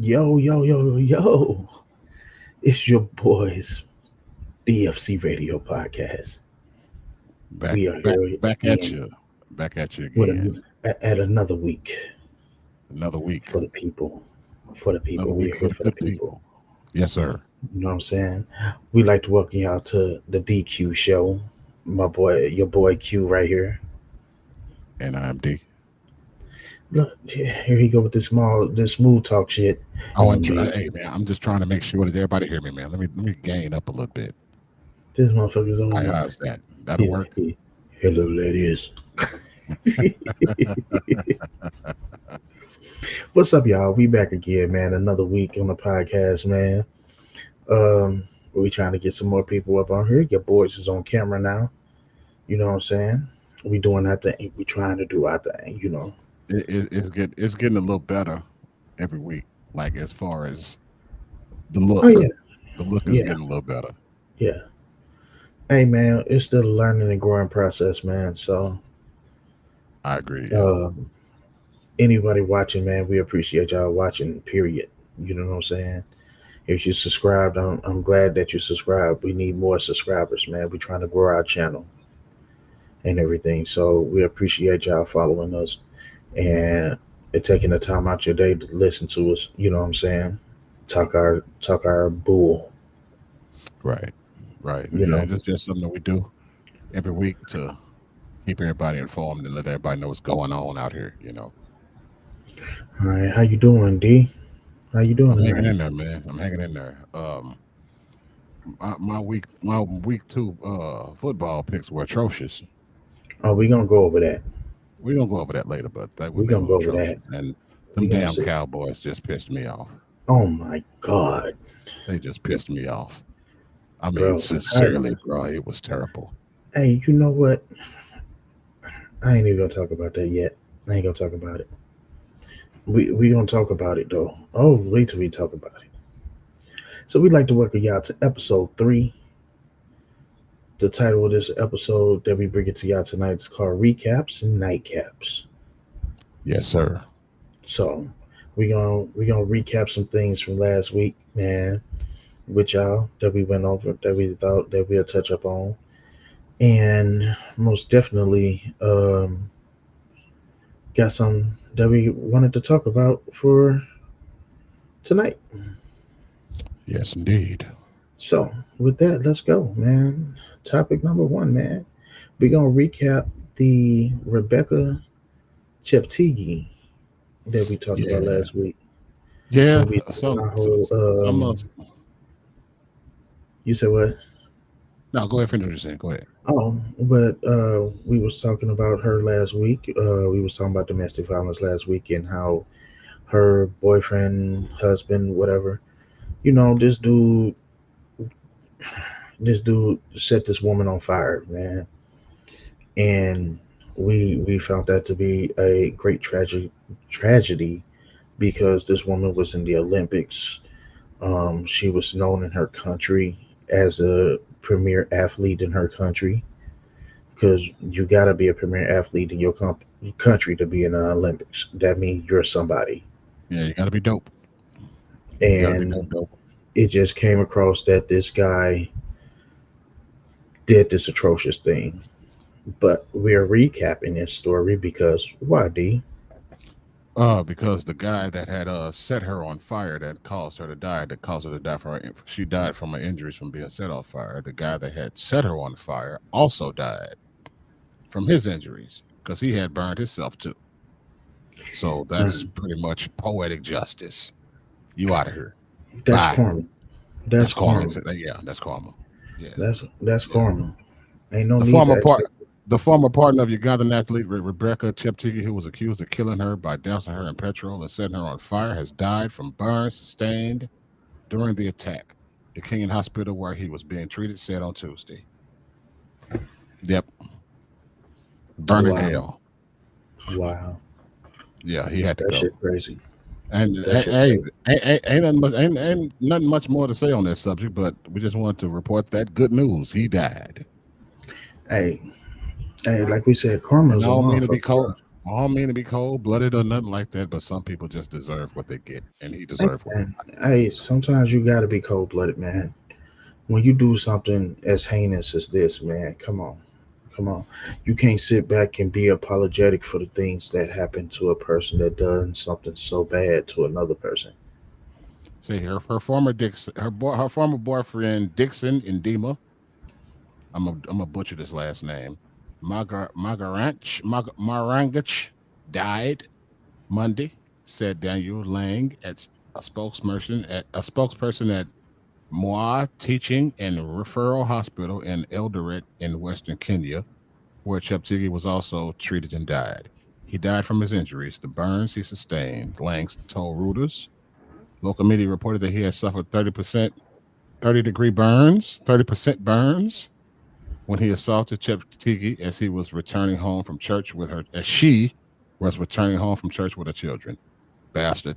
Yo, yo, yo, yo. It's your boys, DFC Radio Podcast. Back, We are back, here back at again you. Back at you with again. at another week Another week. for the people. For the people. Another We week are for here the for the good people. people. Yes, sir. You know what I'm saying? We like to welcome y'all to the DQ show. My boy, your boy Q right here. And I'm D. Look, here he go with this smooth talk shit. Oh, And be hey man, I'm just trying to make sure that everybody hear me, man. Let me gain up a little bit. this motherfucker's How on. how's that? That'll He's work. hello, ladies. What's up, y'all? We back again, man. Another week on the podcast, man. We trying to get some more people up on here. Your boys is on camera now. You know what I'm saying? We doing our thing. We trying to do our thing. You know. It's getting a little better every week. Like as far as the Oh yeah, look, the look is yeah, getting a little better. yeah. Hey, man, it's still a learning and growing process, man. So, I agree. Yeah. um, anybody watching, man, we appreciate y'all watching. Period. You know what I'm saying? If you subscribed, I'm glad that you subscribed. We need more subscribers, man. We're trying to grow our channel and everything. So we appreciate y'all following us and taking the time out your day to listen to us. You know what I'm saying? Talk our bull. Right. Right. You Yeah. know. It's just something that we do every week to keep everybody informed and let everybody know what's going on out here. All right, how you doing, D? How you doing I'm hanging tonight? in there, man. I'm hanging in there. My week 2 football picks were atrocious. Oh, we gonna go over that. We're gonna go over that later, but We they gonna were go over that. atrocious. And We them gonna damn see. Cowboys just pissed me off. Oh my God, They just pissed me off. I mean, bro. I, sincerely, bro, it was terrible. hey, you know what? I ain't even gonna talk about that yet. I ain't gonna talk about it. We gonna talk about it though. Oh, wait till we talk about it. So we'd like to welcome y'all to episode 3. The title of this episode that we bring it to y'all tonight is called Recaps and Nightcaps. Yes, sir. So we gonna recap some things from last week, man, with y'all that we went over that we thought that we'll touch up on. And most definitely got some that we wanted to talk about for tonight. Yes, indeed. So with that, let's go, man. Topic number 1, man. We're gonna recap the Rebecca Cheptegei that we talked about Yeah, last week. yeah. When we did our whole Some of. you said what? No, go ahead. Finish what you're saying. Go ahead. Oh, but we was talking about her last week. We was talking about domestic violence last week and how her boyfriend, husband, whatever, this dude set this woman on fire, man. And we found that to be a great tragedy because this woman was in the Olympics. She was known in her country as a premier athlete in her country because you got to be a premier athlete in your country to be in the Olympics. That means you're somebody. Yeah, you gotta be dope. You gotta be And dope. it just came across that this guy did this atrocious thing. But we're recapping this story because why, D? Because the guy that had set her on fire, that caused her to die, that caused her to die from she died from her injuries from being set on fire. The guy that had set her on fire also died from his injuries because he had burned himself too. So that's Mm, pretty much poetic justice. You out of here. that's Bye. karma. That's That's karma. karma. Yeah, that's karma. Yeah, That's yeah. karma. Ain't no The need to former part, expect. the former partner of Ugandan athlete Rebecca Cheptegei, who was accused of killing her by dousing her in petrol and setting her on fire, has died from burns sustained during the attack. The Kenyan hospital where he was being treated said on Tuesday. Yep, burning Wow, hell. wow, Yeah, he had to that go. shit crazy. And That shit hey, crazy. ain't nothing much more to say on this subject, but we just wanted to report that good news. He died. Hey, hey, like we said, And karma's I a don't mean to be motherfucker, bro. cold. all men to be cold blooded or nothing like that, but some people just deserve what they get, and he Hey, deserved what he man, hey, sometimes you gotta be cold blooded, man. When you do something as heinous as this, man, come on. Come on. You can't sit back and be apologetic for the things that happen to a person that done something so bad to another person. say her former her former boyfriend Dixon Indema. I'm a butcher this last name. Marangach died Monday, said Daniel Lang at a spokesperson at Moa Teaching and Referral Hospital in Eldoret in Western Kenya, where Cheptegei was also treated and died. He died from his injuries, the burns he sustained. Lang told Reuters. Local media reported that he had suffered 30-degree burns, 30% burns when he assaulted Cheptegei as he was returning home from church with her, as she was returning home from church with her children. Bastard.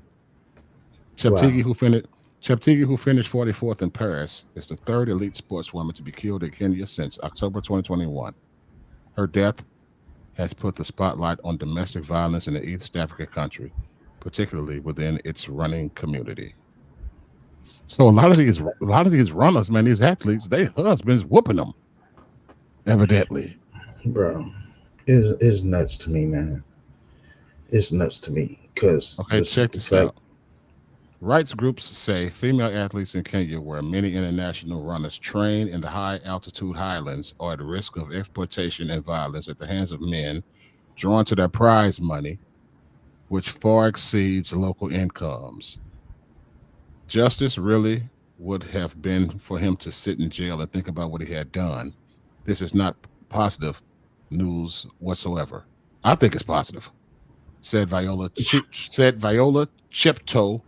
Wow. Cheptegei, who finished 44th in Paris, is the third elite sportswoman to be killed in Kenya since October 2021. Her death has put the spotlight on domestic violence in the East African country, particularly within its running community. So a lot of these runners, man, these athletes, they husbands whooping them, evidently. Bro, it's nuts to me, man. It's nuts to me because Okay, check the this fact, out. Rights groups say female athletes in Kenya, where many international runners train in the high altitude highlands, are at risk of exploitation and violence at the hands of men drawn to their prize money, which far exceeds local incomes. Justice really would have been for him to sit in jail and think about what he had done. This is not positive news whatsoever. I think it's positive, said Viola Chipto,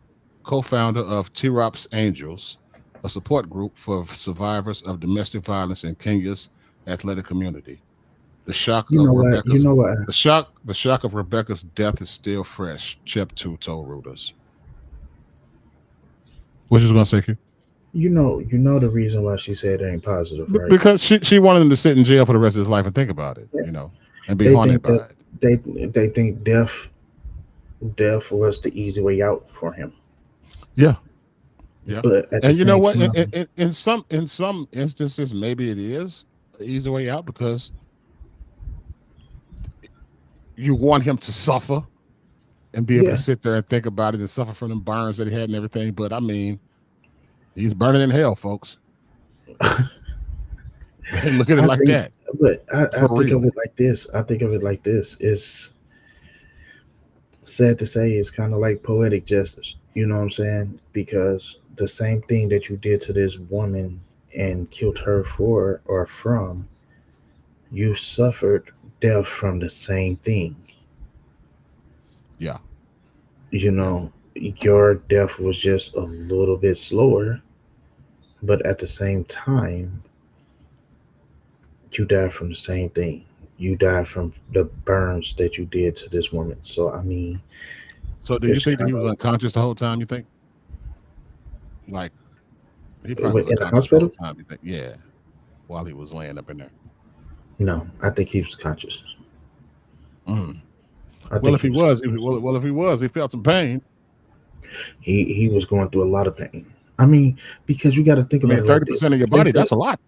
co-founder of T-Rops Angels, a support group for survivors of domestic violence in Kenya's athletic community. The shock you of know what, you Rebecca's know what, the shock of Rebecca's death is still fresh, Chipto told Reuters. What you was gonna say, Q? you know the reason why she said it ain't positive, right? Because she wanted him to sit in jail for the rest of his life and think about it, Yeah. and be They haunted think that by it. they they think death was the easy way out for him. Yeah, yeah. But at the And you know same what? In, time, in, in some in some instances, maybe it is an easy way out because you want him to suffer and be able to yeah, sit there and think about it and suffer from them burns that he had and everything. But I mean, he's burning in hell, folks. Look at it I like think, that but I for think of real. it like this. I think of it like this. It's sad to say, it's kind of like poetic justice. You know what I'm saying? Because the same thing that you did to this woman and killed her for or from, you suffered death from the same thing. Yeah, You yeah, know, your death was just a little bit slower, but at the same time, you died from the same thing. You died from the burns that you did to this woman. So I mean, So, do you it's think that kind he was of unconscious the whole time? You think, like, he probably was in the unconscious the hospital. whole time? You think, yeah, while he was laying up in there. No, I think he was conscious. Mm. I Well, think if he he was was, conscious. he felt some pain. He was going through a lot of pain. I mean, because you got to think I about mean, it like 30% this. of your They body, said, that's a lot.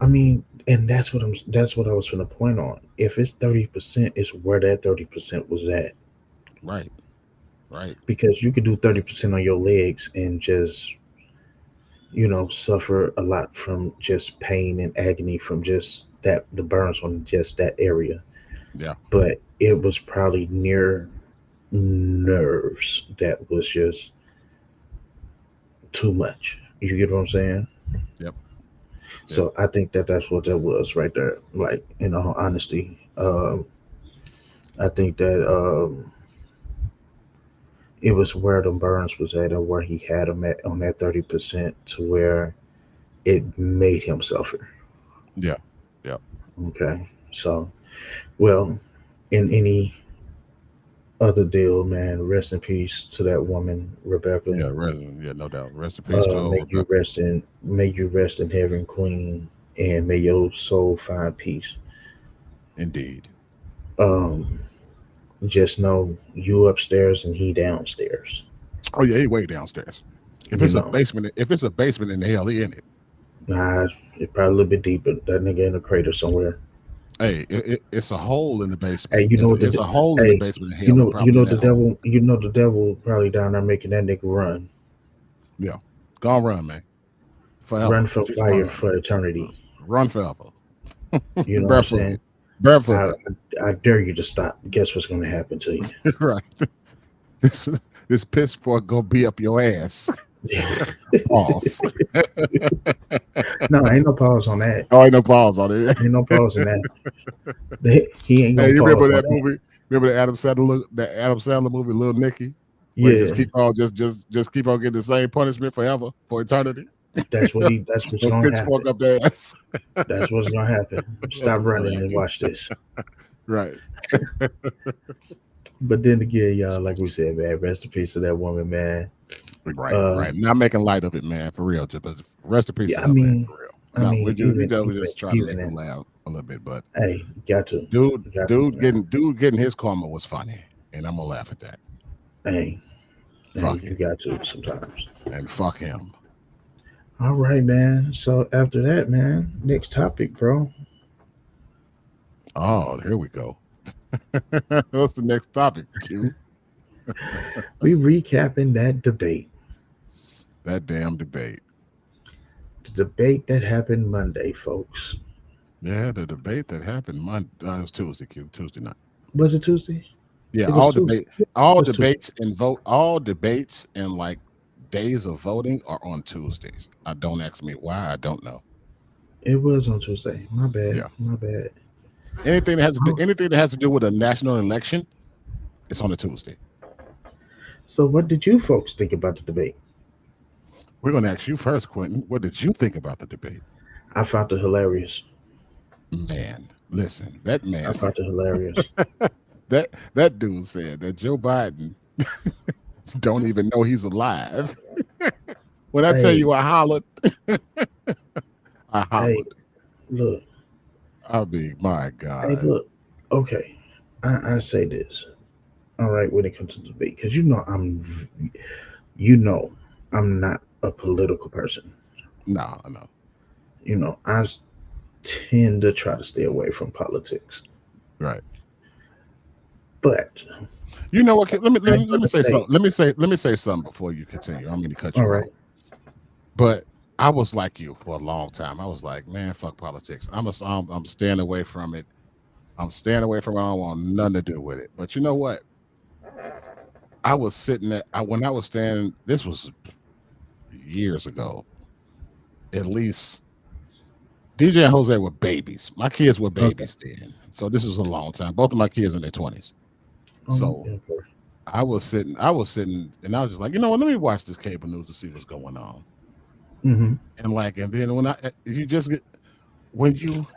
I mean, and that's what I was going to point on. If it's 30%, it's where that 30% was at. Right, right. Because you could do 30% on your legs and just suffer a lot from just pain and agony from just that the burns on just that area. Yeah, But it was probably near nerves that was just too much. You get what I'm saying? yep, yep. So I think that that's what that was right there. Like in all honesty, I think that it was where the burns was at and where he had him at on that 30% to where it made him suffer. Yeah, yeah, Okay, so well, in any other deal, man, rest in peace to that woman, Rebecca. yeah, no doubt. Rest in peace to old Rebecca. May you rest in heaven, Queen, and may your soul find peace. Indeed. Um, Just know you upstairs and he downstairs. Oh yeah, he way downstairs. You know, If it's a basement in hell, he in it. nah, it probably a little bit deeper. That nigga in a crater somewhere. Hey, it's a hole in the basement. Hey, you know If what it's a hole in the hey, basement in hell, he probably in the that hole. devil. You know the devil probably down there making that nigga run, Yeah, gone run, man, run forever. from Just run, fire for eternity. run forever, You know what I'm saying? barefooted, I barefooted. I dare you to stop. Guess what's gonna happen to Right. This this pitchfork gonna be up your ass. you? Pause. No, ain't no pause on that. Oh, ain't no pause on it. Ain't no pause in that. He ain't Hey, gonna you pause remember on that that. movie? Remember the Adam Sandler movie, Little Nicky, where he just Yeah, keep on just keep on getting the same punishment forever for eternity. that's what's No gonna happen. pitchfork up their ass. That's what's gonna happen. That's Stop what's gonna running and happen. watch this. Right, But then again, y'all, like we said, man, rest in peace to that woman, man. right, Uh, right. Not making light of it, man, for real. But rest in peace to yeah, her, man, for real. No, we even just trying to even make you then, laugh a little bit, but hey, got to, man. dude getting his karma was funny, and I'm gonna laugh at that. Hey, hey, Fuck you it, got to sometimes. and fuck him. All right, man. So after that, man, next topic, bro. Oh, here we go. What's the next topic, Q? We recapping that debate, That damn debate. the debate that happened Monday, folks. Yeah, the debate that happened Monday. It was Tuesday, Q. Tuesday night. Was it Tuesday? Yeah, It was Tuesday. It all was Tuesday. debates and vote, all debates and like days of voting are on Tuesdays. I don't ask me why. I don't know. It was on Tuesday. My bad. Yeah, My bad. Oh, anything that has to do with a national election, it's on a Tuesday. so what did you folks think about the debate? We're gonna ask you first, Quentin. What did you think about the debate? I found it hilarious. Man, listen, that man, I found it hilarious. that dude said that Joe Biden don't even know he's alive. When I tell Hey, you I hollered, I hey, hollered. look. I mean, my Hey, God. look. Okay, I say this. All right, when it comes to debate, because you know, I'm not a political person. No, no. You know, tend to try to stay away from politics. Right. But You know what? I'm Let me gonna say say, something. Let me say something before you continue. I'm going to cut all you right. off. But I was like you for a long time. I was like, man, fuck politics. I'm staying away from it. I'm staying away from it. I don't want nothing to do with it. But you know what? I was sitting at when I was standing. This was years ago, at least. DJ and Jose were babies. My kids were Okay. babies then. So this was a long time. Both of my kids in their 20s. So Okay. I was sitting, and I was just like, you know what? Let me watch this cable news to see what's going on. Mm-hmm. And then when you just get, when you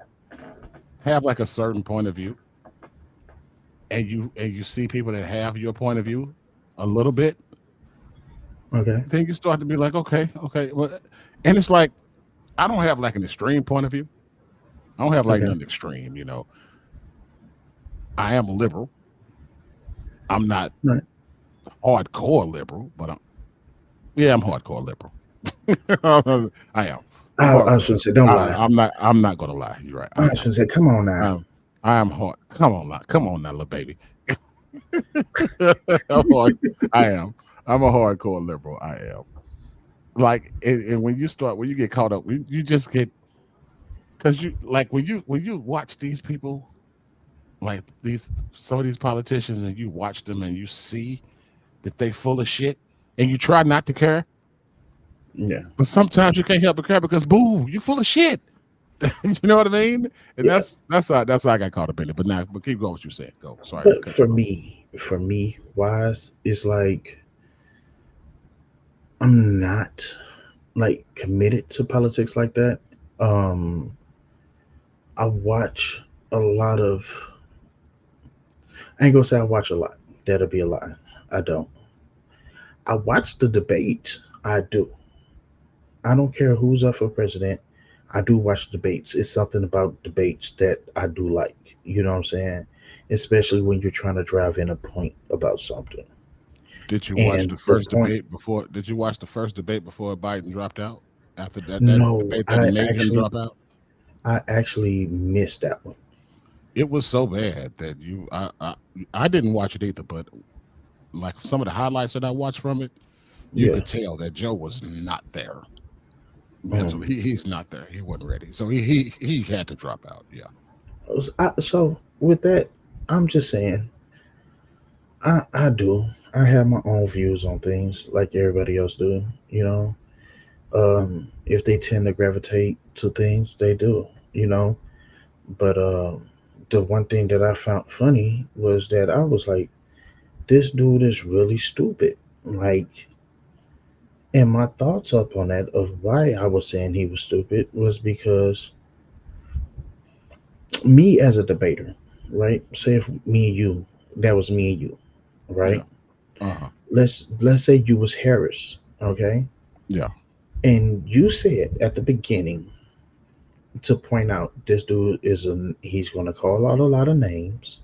have like a certain point of view, and you see people that have your point of view a little bit, Okay. then you start to be like, okay, okay. Well, and it's like, I don't have like an extreme point of view. I don't have like Okay. nothing extreme, you know. I am a liberal. I'm not Right. hardcore liberal, but I'm hardcore liberal. I am. I'm I was hardcore gonna say, liberal. don't lie. I'm not gonna lie. You're right. I I was am. gonna say, come on now. I am hard. Come on now, little baby. I'm hard. I am. I'm a hardcore liberal. I am. Like, and when you get caught up, you just get, because you like when you watch these people, like these some of these politicians, and you watch them and you see that they full of shit, and you try not to care, Yeah. but sometimes you can't help but care because boo, you full of shit. You know what I mean? And Yeah. that's how I got caught up in it. But now, but keep going what you said. Go. Sorry to But cut you off. for me, wise, it's like I'm not like committed to politics like that. Um, I watch a lot of. I ain't gonna say I watch a lot. That'll be a lie. I don't. I watch the debates. I do. I don't care who's up for president. I do watch debates. It's something about debates that I do like. You know what I'm saying? especially when you're trying to drive in a point about something. Did you watch And the the first point, debate before? Did you watch the first debate before Biden dropped out? After that no, debate that made him drop out, I actually missed that one. it was so bad that I didn't watch it either. But like some of the highlights that I watched from it, you Yeah. could tell that Joe was not there Um, mentally. He's not there. He wasn't ready, so he had to drop out. Yeah, so with that, I'm just saying, I do. I have my own views on things like everybody else do. You know, if they tend to gravitate to things, they do. You know, but the one thing that I found funny was that I was like, this dude is really stupid. Like, and my thoughts up on that of why I was saying he was stupid was because me as a debater, right? Say if me and you, that was me and you, yeah, right? Let's say you was Harris, okay? yeah. And you said at the beginning to point out this dude he's gonna call out a lot of names.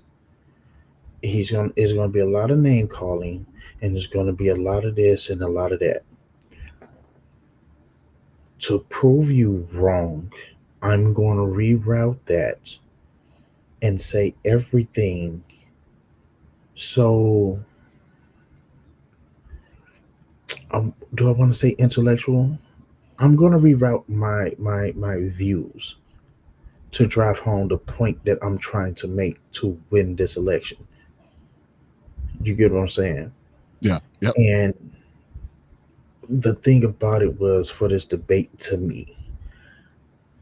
It's gonna be a lot of name calling, and there's gonna be a lot of this and a lot of that. To prove you wrong, I'm gonna reroute that and say everything. So, do I want to say intellectual? I'm gonna reroute my views to drive home the point that I'm trying to make to win this election. You get what I'm saying? Yeah. Yep. And the thing about it was for this debate to me,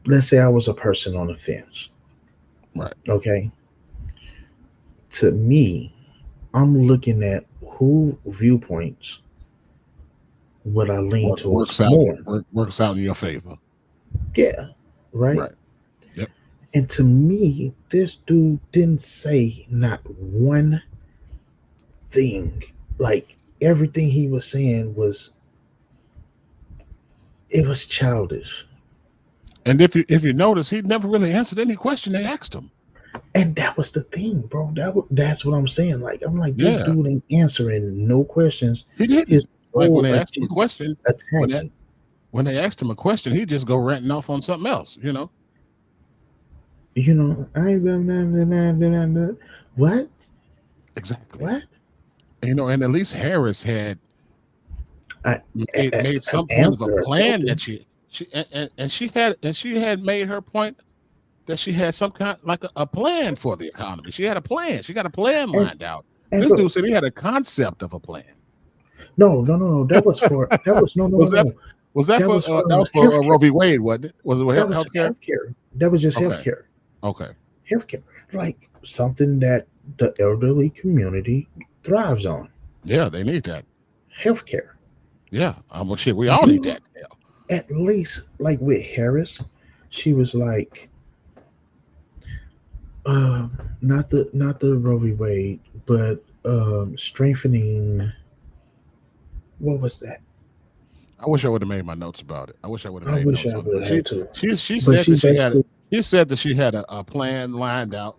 let's say I was a person on the fence, Right. okay? To me, I'm looking at who viewpoints would I lean towards more. Works out in your favor. Yeah, right? Right. Yep. And to me, this dude didn't say not one thing. Like everything he was saying was it was childish. And if you notice, he never really answered any question they asked him. And that was the thing, bro. That's what I'm saying. Like I'm like this Yeah, dude ain't answering no questions. he His didn't. Like when whole they asked him a agenda question, is when that attacking. when they asked him a question, he just go ranting off on something else. You know, I blah, blah, blah, blah, blah, blah. What? Exactly. What? And at least Harris had I, made an some point of a answer or plan something. that she had made her point that she had some kind like a plan for the economy. She had a plan. She got a plan And lined out. and This bro, dude said he had a concept of a plan. no. That was no, no, no, Was that no. was that That for was for that was for healthcare. Roe v. Wade, wasn't it? Was it That was healthcare? healthcare. That was just Okay, healthcare. okay, Healthcare, like something that the elderly community thrives on. yeah, they need that. Healthcare. Yeah, well, shit, we all need You that. Yeah. at least like with Harris, she was like, um, not the Roe v. Wade, but strengthening. What was that? I wish I would have made my notes about it. I wish I would have I made wish notes I on it. would But have had to. she But said she that basically, she said that she had a plan lined out,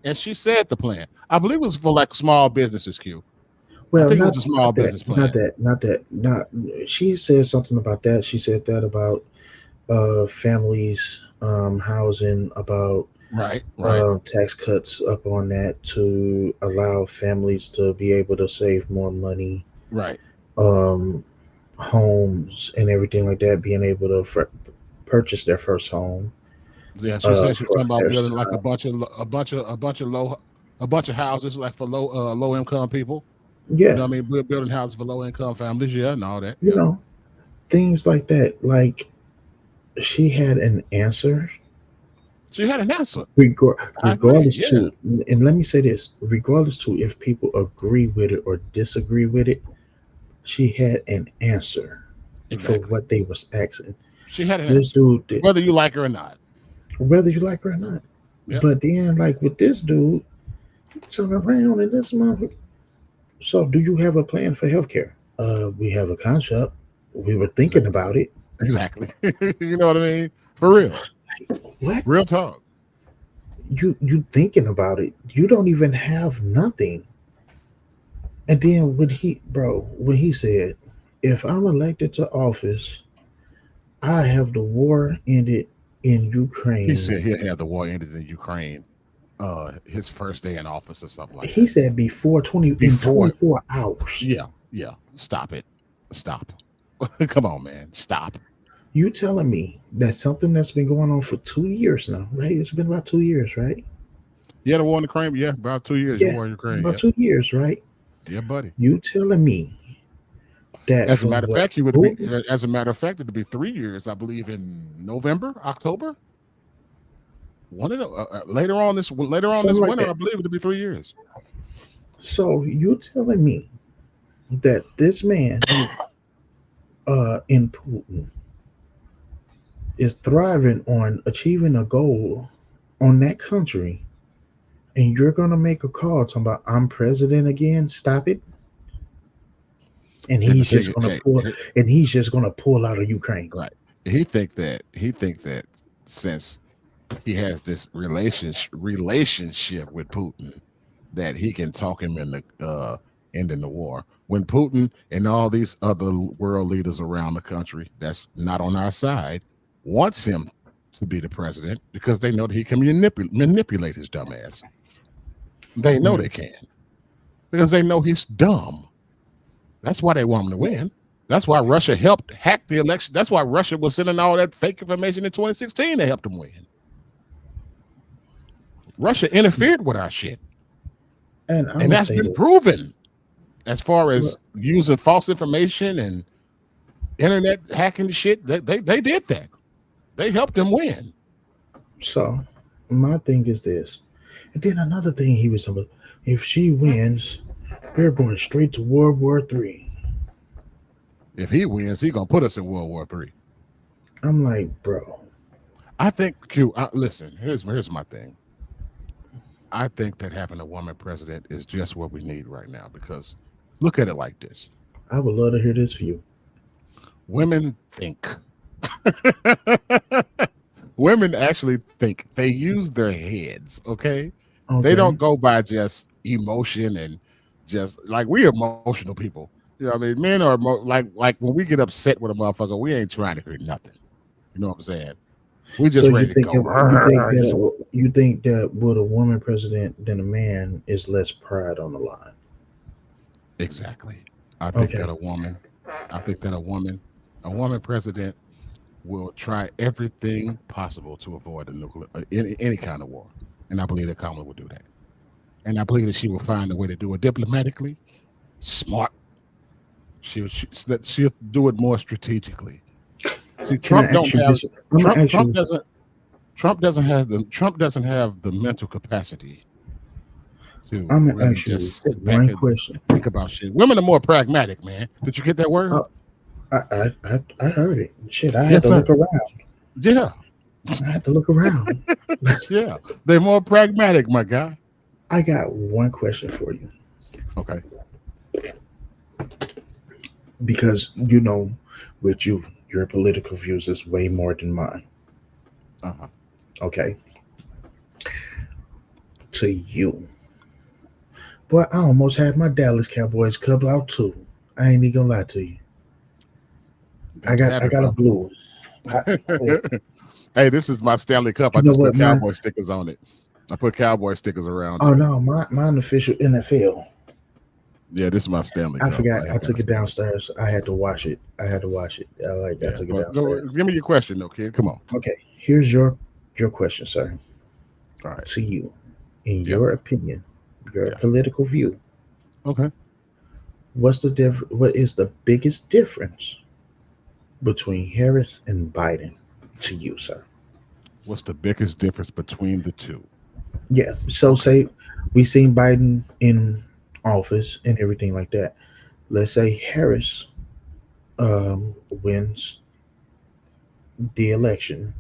and she said the plan. I believe it was for like small businesses. Q. I well, think it was a small not that, business not plan. that, not that, not. She said something about that. She said that about families, housing, about Right, right, tax cuts up on that to allow families to be able to save more money, right. um, homes and everything like that, being able to purchase their first home Yeah, she said she was for talking about building like hairstyle. a bunch of houses like for low income people. You Yeah, know what I mean? Building houses for low income families. Yeah, and all that. you Yeah. know, things like that. Like she had an answer, She had an answer. regard, I agree. regardless Yeah, to, and let me say this, regardless to if people agree with it or disagree with it, she had an answer for exactly. what they was asking. She had an This answer, dude did, whether you like her or not. whether you like her or not. Yep. But then, like with this dude, turn around and this month. So, do you have a plan for healthcare? We have a concept. We were thinking Exactly. about it. Exactly. You know what I mean? For real. What? Real talk. you thinking about it, you don't even have nothing. And then when he said, if I'm elected to office, I have the war ended in He Ukraine. said he'll have the war ended in Ukraine, his first day in office or something like He that. said before 20 in Before, 24 hours. yeah, yeah. Stop it. Stop. Come on, man. Stop. You telling me that something that's been going on for 2 years now, right? It's been about 2 years, right? Yeah, the war in Ukraine. Yeah, about 2 years. The Yeah, war in Ukraine. about Yep. 2 years, right? Yeah, buddy. You telling me that As a from matter of what fact, he would be. Putin, As a matter of fact, it'd be 3 years, I believe, in November, October. One of the later on something this like winter, that. I believe it'll be 3 years. So you telling me that this man, in Putin, is thriving on achieving a goal on that country, and you're gonna make a call talking about I'm president again? Stop it! And And the he's thing just is, gonna hey, pull, and he's just gonna pull out of Ukraine. right? He think that since he has this relationship with Putin, that he can talk him into ending the war. When Putin and all these other world leaders around the country that's not on our side wants him to be the president because they know that he can manipulate his dumb ass. They know Mm. they can because they know he's dumb. That's why they want him to win. That's why Russia helped hack the election. That's why Russia was sending all that fake information in 2016 to help them win. Russia interfered with our shit. And I'm And gonna that's say been this. proven as far as Look, using false information and internet hacking shit. They did that. They helped them win. so my thing is this. And then another thing he was talking about, if she wins, we're going straight to World War III. If he wins, he gonna put us in World War III. I'm like, bro, I think Q. Listen, here's my thing. I think that having a woman president is just what we need right now because look at it like this: I would love to hear this view. women think. Women actually think. They use their heads. Okay, they Okay. don't go by just emotion and just like we are emotional people. You know, what I mean, men are like when we get upset with a motherfucker, we ain't trying to hear nothing. You know what I'm saying? We So just ready to go. Just you think that with a woman president than a man is less pride on the line? exactly. I think that Okay. a woman, I think that a woman president will try everything possible to avoid a nuclear any kind of war, and I believe that Kamala will do that. And I believe that she will find a way to do it diplomatically, smart. She'll do it more strategically. See, Can I ask you this? I'm gonna ask Trump you. doesn't have the mental capacity to I'm gonna really ask you just sit back one and question. think about shit. Women are more pragmatic, man. Did you get that word? Uh, I heard it. Shit, I had Yes, to sir. look around. Yeah, I had to look around. yeah. They're more pragmatic, my guy. I got one question for you Okay. because with you, your political views is way more than mine. Uh-huh. Okay, to you, boy, I almost had my Dallas Cowboys cup out too. I ain't even gonna lie to you. Got to have I it, got a brother. blue. I, Hey, this is my Stanley Cup. I you know just put what, mine? cowboy stickers on it. I put cowboy stickers around Oh it. no, mine official NFL. Yeah, this is my Stanley I Cup. forgot. I I got took a it Stanley. downstairs. I had to wash it. I had to wash it. I Yeah, took it but go, downstairs. give me your question, though, kid. Come on. Okay, here's your question, sir. All right. To you, in Yep. your opinion, your Yeah. political view, Okay. what is the biggest difference between Harris and Biden to you, sir? What's the biggest difference between the two? Yeah. So Okay. say we seen Biden in office and everything like that. Let's say Harris wins the election.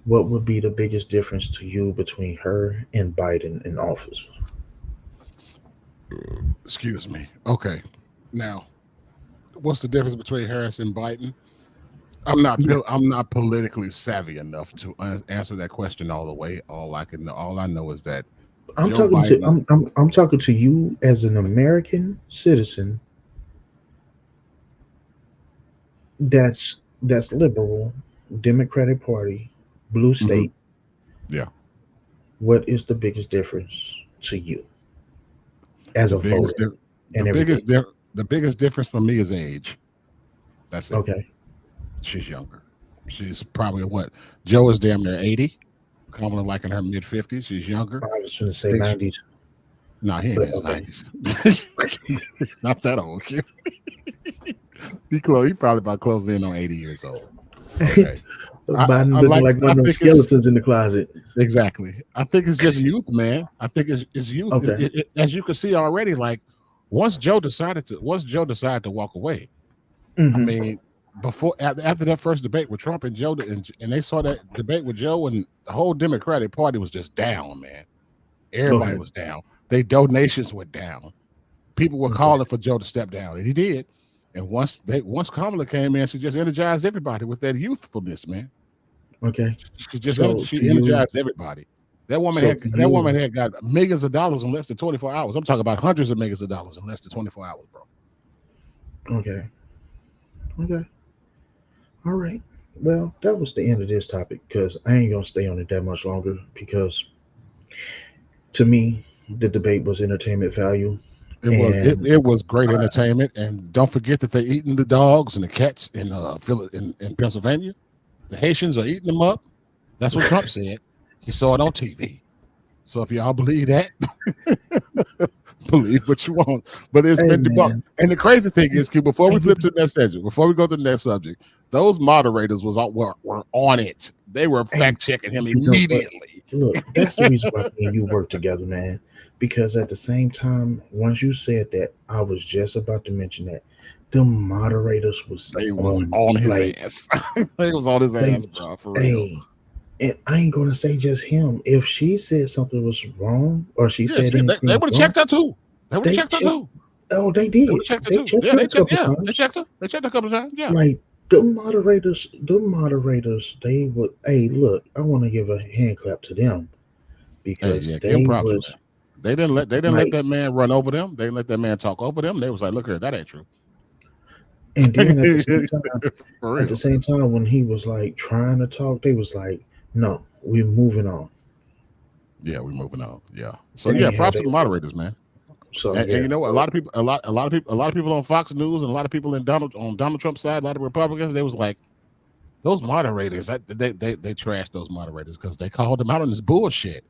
What would be the biggest difference to you between her and Biden in office? Excuse me. Okay. Now, what's the difference between Harris and Biden? I'm not politically savvy enough to answer that question all the way. All I know is that I'm Joe talking to Biden. I'm talking to you as an American citizen that's liberal, Democratic Party, blue Mhm, state. yeah, What is the biggest difference to you as the a biggest voter di- and everything? the biggest difference for me is age. That's it. Okay. She's younger. She's probably what Joe is damn near 80. Kamala like in her mid 50s. She's younger. I was going to I say think she, 90s, no, he ain't but in his okay. 90s. Not that old. Kid. He probably about closing in on 80 years old. Okay. Biden I looking like. like one I of them think it's skeletons in the closet. exactly. I think it's just youth, man. I think it's youth. Okay. As you can see already, like once Joe decided to walk away, I Hmm. mean, after that first debate with Trump and Joe, and they saw that debate with Joe, and the whole Democratic Party was just down, man. Everybody Okay. was down. Their donations were down. People were Okay. calling for Joe to step down, and he did. And once Kamala came in, she just energized everybody with that youthfulness, man. Okay. So to She you, energized everybody. so to That you, woman had got millions of dollars in less than 24 hours. I'm talking about hundreds of millions of dollars in less than 24 hours, bro. okay. Okay. All right. Well, that was the end of this topic because I ain't gonna stay on it that much longer because to me, the debate was entertainment value, and It was great entertainment, and don't forget that they're eating the dogs and the cats in in Pennsylvania. The Haitians are eating them up. That's what Trump said. He saw it on TV. So if y'all believe that, believe what you want. But it's hey been debunked. man, And the crazy thing is, Q, before we hey, flip to the next subject, before we go to the next subject, those moderators were on it. They were hey, fact checking him you know what? immediately. Look, that's the reason why me and you work together, man. Because at the same time, once you said that, I was just about to mention that the moderators was They was on, on his like ass. They was on his they ass, was, bro, for real. hey, and I ain't gonna say just him. If she said something was wrong or she Yeah, said they anything would have wrong, checked her too. They would have they checked her checked. too. Oh, they They would did. have checked her They too. checked Yeah, her a couple they times. checked her. They checked her a couple of times. Yeah. Like the moderators, they would. Hey, look, I want to give a hand clap to them Hey, because yeah, give them they props, was man. They didn't let like, that man run over them. They didn't let that man talk over them. They was like, look here, that ain't true. and then For at the real. same time, when he was like trying to talk, they was like, no, we're moving on. Yeah, we're moving on. Yeah. So That yeah, ain't how props they to the roll. moderators, man. So And yeah, you know what? but A lot of people on Fox News and a lot of people in Donald Trump's side, a lot of Republicans, they was like, those moderators, they trashed those moderators because they called them out on this bullshit.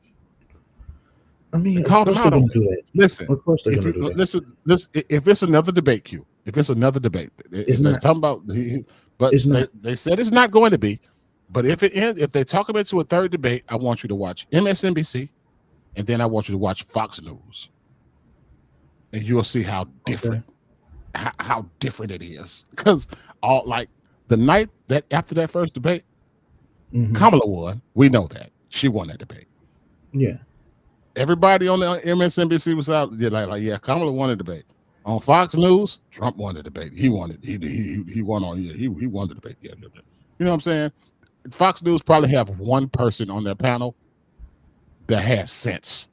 I They mean, of called them course they're out on gonna it. do that. Listen, Of course they're if gonna you do that. listen, this if it's another debate, Q, if it's another debate, It's if they're not. talking about, but It's not. they said it's not going to be. But if they talk about to a third debate, I want you to watch MSNBC, and then I want you to watch Fox News, and you'll see Okay. how different it is. Because all like the night that after that first debate, Hmm. Kamala won. We know that she won that debate. Yeah. Everybody on the MSNBC was out, yeah, yeah, Kamala won the debate. On Fox News, Trump won the debate. He won it. He won on, yeah, he won the debate. Yeah, yeah, yeah. You know what I'm saying? Fox News probably have one person on their panel that has sense.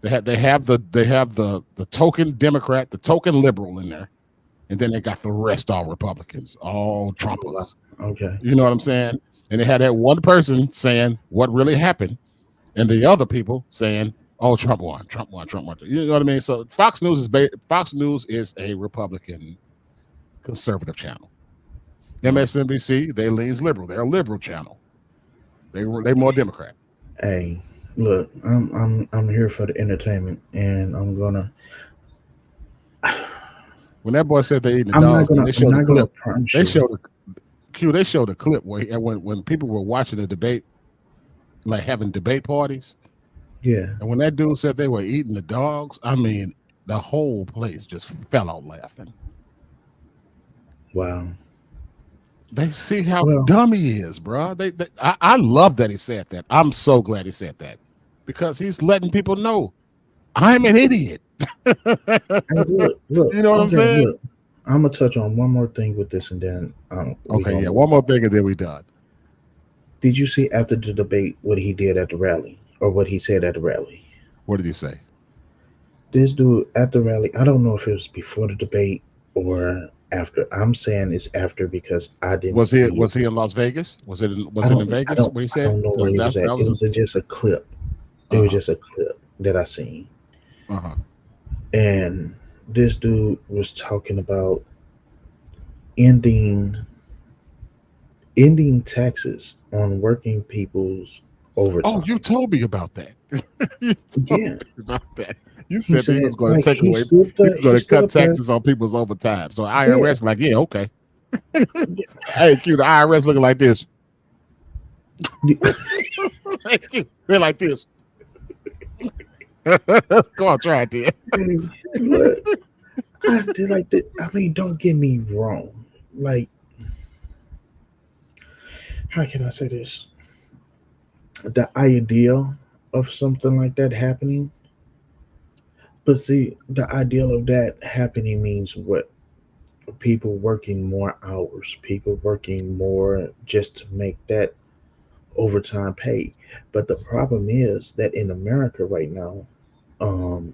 They have the token Democrat, the token liberal in there, and then they got the rest all Republicans, all Oh, wow. Trumpers. Okay. You know what I'm saying? And they had that one person saying what really happened, and the other people saying, "Oh, Trump won, Trump won, Trump won." You know what I mean? So Fox News is a Republican conservative channel. Right. MSNBC they leans liberal. They're a liberal channel. They more Democrat. Hey, look, I'm here for the entertainment, and I'm gonna. When that boy said they eating the I'm not dogs, man, gonna. they I'm showed the not gonna clip. promise They you. showed the Q. They showed the clip when people were watching the debate, like having debate parties, Yeah. and when that dude said they were eating the dogs, I mean, the whole place just fell out laughing. Wow. They see how Well, dumb he is, bro. I love that he said that. I'm so glad he said that because he's letting people know I'm an idiot. hey, look, look. You know what I'm Okay, saying? look. I'm gonna touch on one more thing with this, and then we Okay, gonna yeah. move One more on. thing, and then we done. Did you see after the debate what he did at the rally, or what he said at the rally? What did he say? This dude at the rally, I don't know if it was before the debate or after. I'm saying it's after because I didn't see it. Was he in Las Vegas? Was it I in don't, I Vegas? don't, What he I said? don't know where Because he was at. that It was was just a clip. It was uh just a clip that I seen, huh. and this dude was talking about ending ending taxes on working people's Oh, you overtime. told me about that. You told Yeah, me about that. You he said he said was going to like take away. He was he going to stood cut up there. taxes on people's overtime. So Yeah, IRS like, yeah, okay. Hey, Q, the IRS looking like this. They're like this. Come on, try it, then. hey, look, I did like that. I mean, don't get me wrong. Like, how can I say this? The idea of something like that happening, but see, the ideal of that happening means what? People working more hours, people working more just to make that overtime pay. But the problem is that in America right now, um,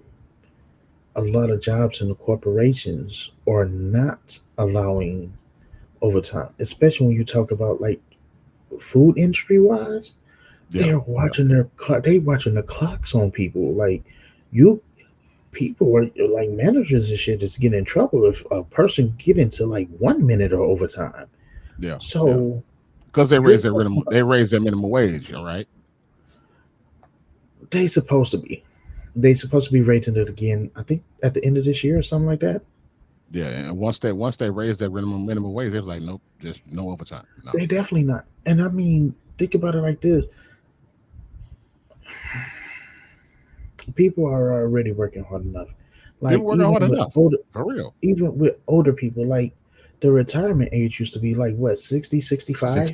a lot of jobs in the corporations are not allowing overtime, especially when you talk about like food industry wise. Yeah, They're yeah, watching their clock. They watching the clocks on people. Like you, people are like managers and shit is getting in trouble if a person get into like 1 minute of overtime. yeah, yeah. So Because you're talking about they raised their minimum wage, all right? they supposed to be. They supposed to be raising it again. I think at the end of this year or something like that. Yeah, and once they raised their minimum wage, they was like, nope, just no overtime. No, They definitely not. And I mean, think about it like this: people are already working hard enough. people Like working hard enough for real. even with older people, like the retirement age used to be like what 60, 65.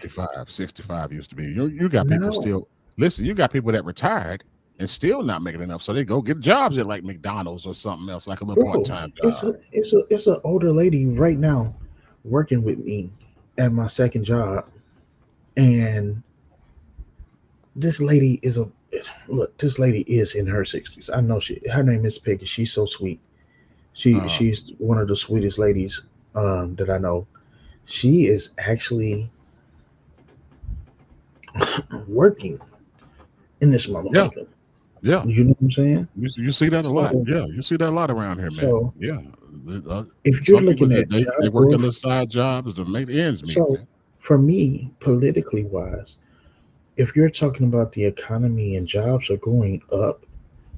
65 used to be. You got people Now, still listen. You got people that retired and still not making enough, so they go get jobs at like McDonald's or something else, like a little part bro, time job. it's an older lady right now working with me at my second job, and this lady is a look. This lady is in her 60s. I know she. Her name is Peggy. She's so sweet. Uh, She's one of the sweetest ladies that I know. She is actually working in this yeah, motherfucker. yeah. You know what I'm saying? You see that a lot. So Yeah, you see that a lot around here, man. so Yeah, if you're some people looking at they job work a growth, little side jobs to make the ends meet, so man. for me, politically wise, if you're talking about the economy and jobs are going up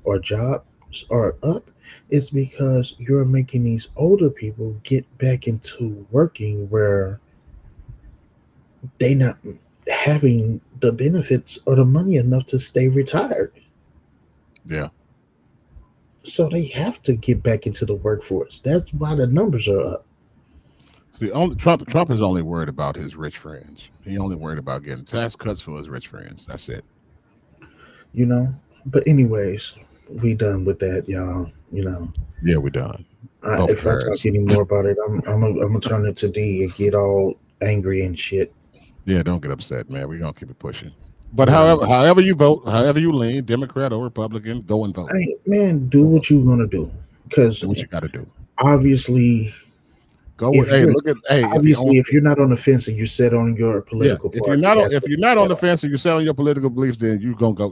or jobs are up, it's because you're making these older people get back into working where they not having the benefits or the money enough to stay retired. Yeah. So they have to get back into the workforce. That's why the numbers are up, See, only Trump is only worried about his rich friends. He only worried about getting tax cuts for his rich friends. That's it. you know. But anyways, we done with that, y'all. You know, Yeah, we're done. Vote if for I talk Harris. any more about it, I'm gonna turn it to D and get all angry and shit. Yeah, don't get upset, man. We're gonna keep it pushing. But You know, however you vote, however you lean, Democrat or Republican, go and vote. hey man, do Go vote. what you gonna do, because Do what you got to do. obviously, Go with if hey, you're look at hey, if you on obviously if you're not on the fence and you set on your yeah, political party, that's if what you're you not on set the on. fence and you're selling your political beliefs, then you gonna go.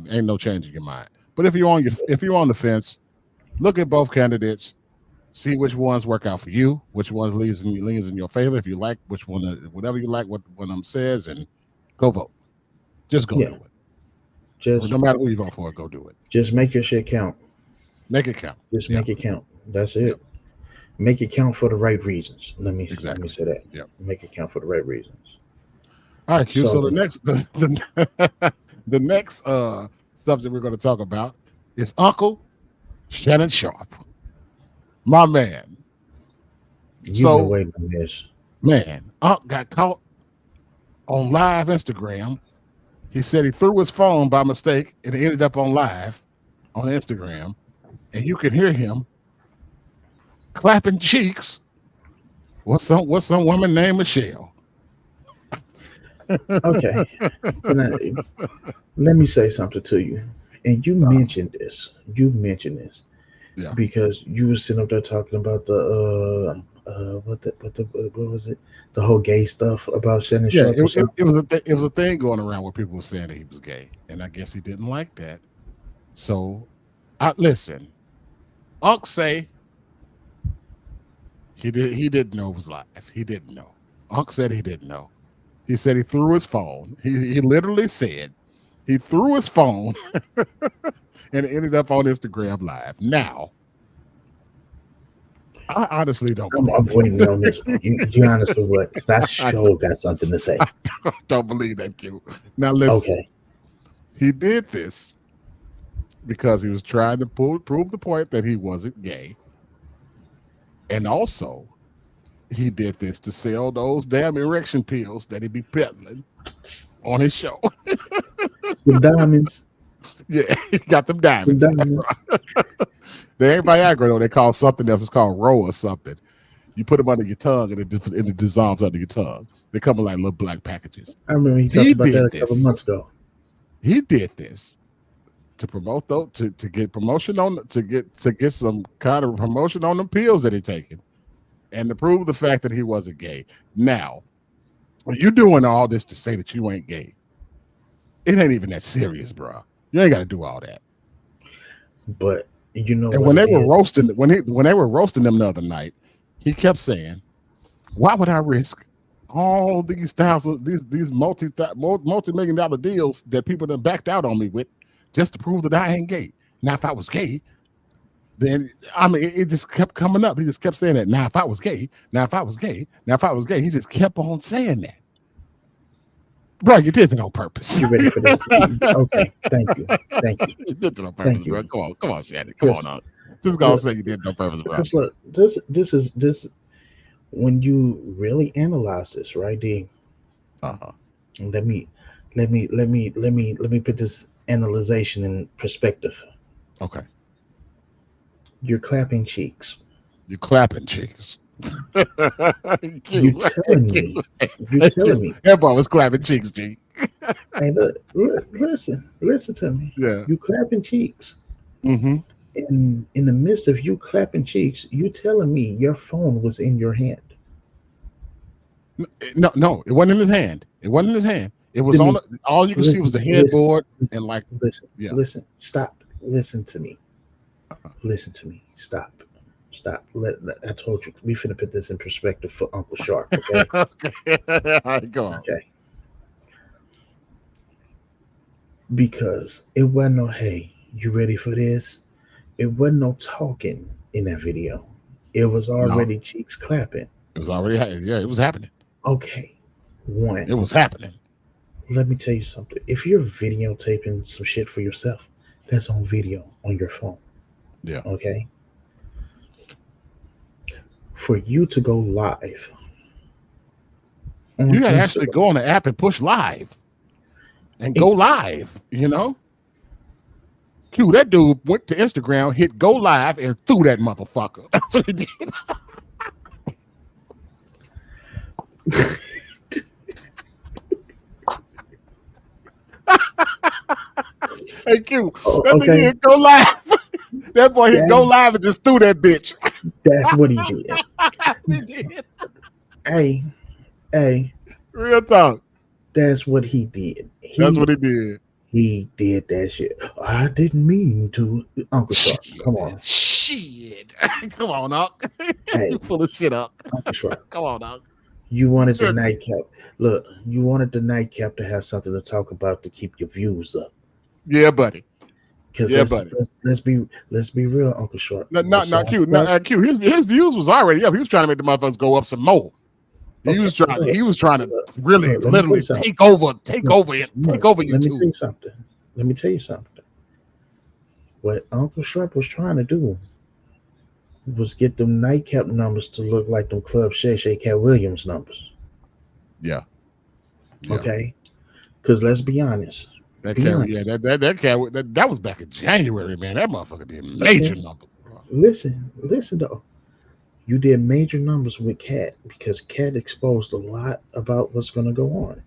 Ain't no change in your mind. But if you're on the fence, look at both candidates. See which ones work out for you, which ones leans in your favor. If you like which one, whatever you like, what one of them says, and go vote. Just go Yeah, do it. just No matter who you vote for, go do it. just make your shit count. Make it count. Just Yeah, make it count. That's yeah, it. Make it count for the right reasons. Let me exactly. say that. Yeah. Make it count for the right reasons. All right, Q. So So the next subject we're going to talk about is Uncle Shannon Sharp, my man. you've been So waiting on this. man, Unc got caught on live Instagram. He said he threw his phone by mistake and it ended up on live on Instagram, and you can hear him clapping cheeks What's some woman named Michelle? Okay, can I let me say something to you? And you Uh, mentioned this. You mentioned this yeah, because you were sitting up there talking about the what was it? The whole gay stuff about Shannon yeah. Sharp or It something. was it was a thing going around where people were saying that he was gay, and I guess he didn't like that. So, I listen. Unc say he didn't know it was live. He didn't know. Unc said he didn't know. He said he threw his phone. He literally said he threw his phone and it ended up on Instagram Live. Now, I honestly don't I'm believe waiting on this. that. You honestly what? Because I I sure got something to say. don't believe that, Q. Now, listen, Okay, he did this because he was trying to prove the point that he wasn't gay. And also, he did this to sell those damn erection pills that he be peddling on his show. the diamonds, Yeah, he got them the diamonds. diamonds. They ain't Viagra though. They call something else. It's called Row or something. You put them under your tongue and it dissolves under your tongue. They come in like little black packages. I remember he talked He about that did a couple this. months ago. He did this to promote those to get promotion on to get some kind of promotion on the pills that he taking and to prove the fact that he wasn't gay. Now, when you doing all this to say that you ain't gay, it ain't even that serious, bro. You ain't got to do all that. But you know And what when it they were is? roasting, when they were roasting them the other night, he kept saying, "Why would I risk all these thousands, these multi-million dollar deals that people done backed out on me with, just to prove that I ain't gay? Now, if I was gay, then I mean, it just kept coming up. He just kept saying that. Now, if I was gay, now if I was gay, now if I was gay, he just kept on saying that. Bro, you did it on purpose. You ready for this? Okay, thank you, thank you, You did it on purpose, thank you. bro. Come on, Shannon. Come on, Because up. Just gonna look, say you did it on purpose, bro. because look, this when you really analyze this, right, D? Uh-huh. Let me let me put this analyzation in perspective. Okay. You're clapping cheeks. You clapping cheeks. You Q. telling Q. me. You telling Q. me. That boy was clapping cheeks, G. Hey, look, listen to me. Yeah. You clapping cheeks. Mm-hmm. In the midst of you clapping cheeks, you telling me your phone was in your hand. No, no, it wasn't in his hand. It wasn't in his hand. It was Let on me the, all you could see was listen, the listen, headboard and like, yeah. listen. Stop. Listen to me. Uh-huh. Listen to me. Stop. Stop. I told you we finna put this in perspective for Uncle Sharp. Okay. Okay. All right, go on. Okay. Because it wasn't no hey, you ready for this? It wasn't no talking in that video. It was No, already cheeks clapping. it was already yeah, it was happening. Okay. It One, was happening. let me tell you something. If you're videotaping some shit for yourself, that's on video on your phone. Yeah. Okay. For you to go live You on gotta actually Instagram, go on the app and push live and go it, live, you know? Q, that dude went to Instagram, hit go live, and threw that motherfucker. That's what he did. Hey Q, oh, that nigga okay, hit go live. That boy hit go that live and just threw that bitch. that's what he did. He did. Hey, hey, Real talk. that's what he did. That's what he did. He did that shit. I didn't mean to. Uncle Sharp, come Shit. on. Shit. Come on, Unc. You Hey, full of shit, Unc. Uncle Sharp, Come on, Unc. you You wanted the tripping. nightcap. Look, you wanted the nightcap to have something to talk about to keep your views up. Yeah, buddy. Because Yeah, buddy. let's be real, Uncle Sharp. Not Besides Q. that, Not Q. His views was already up. He was trying to make the motherfuckers go up some more. He okay, was trying. look, He was trying to look, really, look. Let me tell you literally something. take Look, over it, take look. over Let me tell YouTube. you something. Let me tell you something. What Uncle Sharp was trying to do was get them nightcap numbers to look like them Club Shay Shay Cat Williams numbers. Yeah, yeah. Okay? Because let's be honest. That Be cat. honest. Yeah, that cat. That was back in January, man. That motherfucker did major Okay? numbers, bro. Listen though. You did major numbers with Cat because Cat exposed a lot about what's going to go on.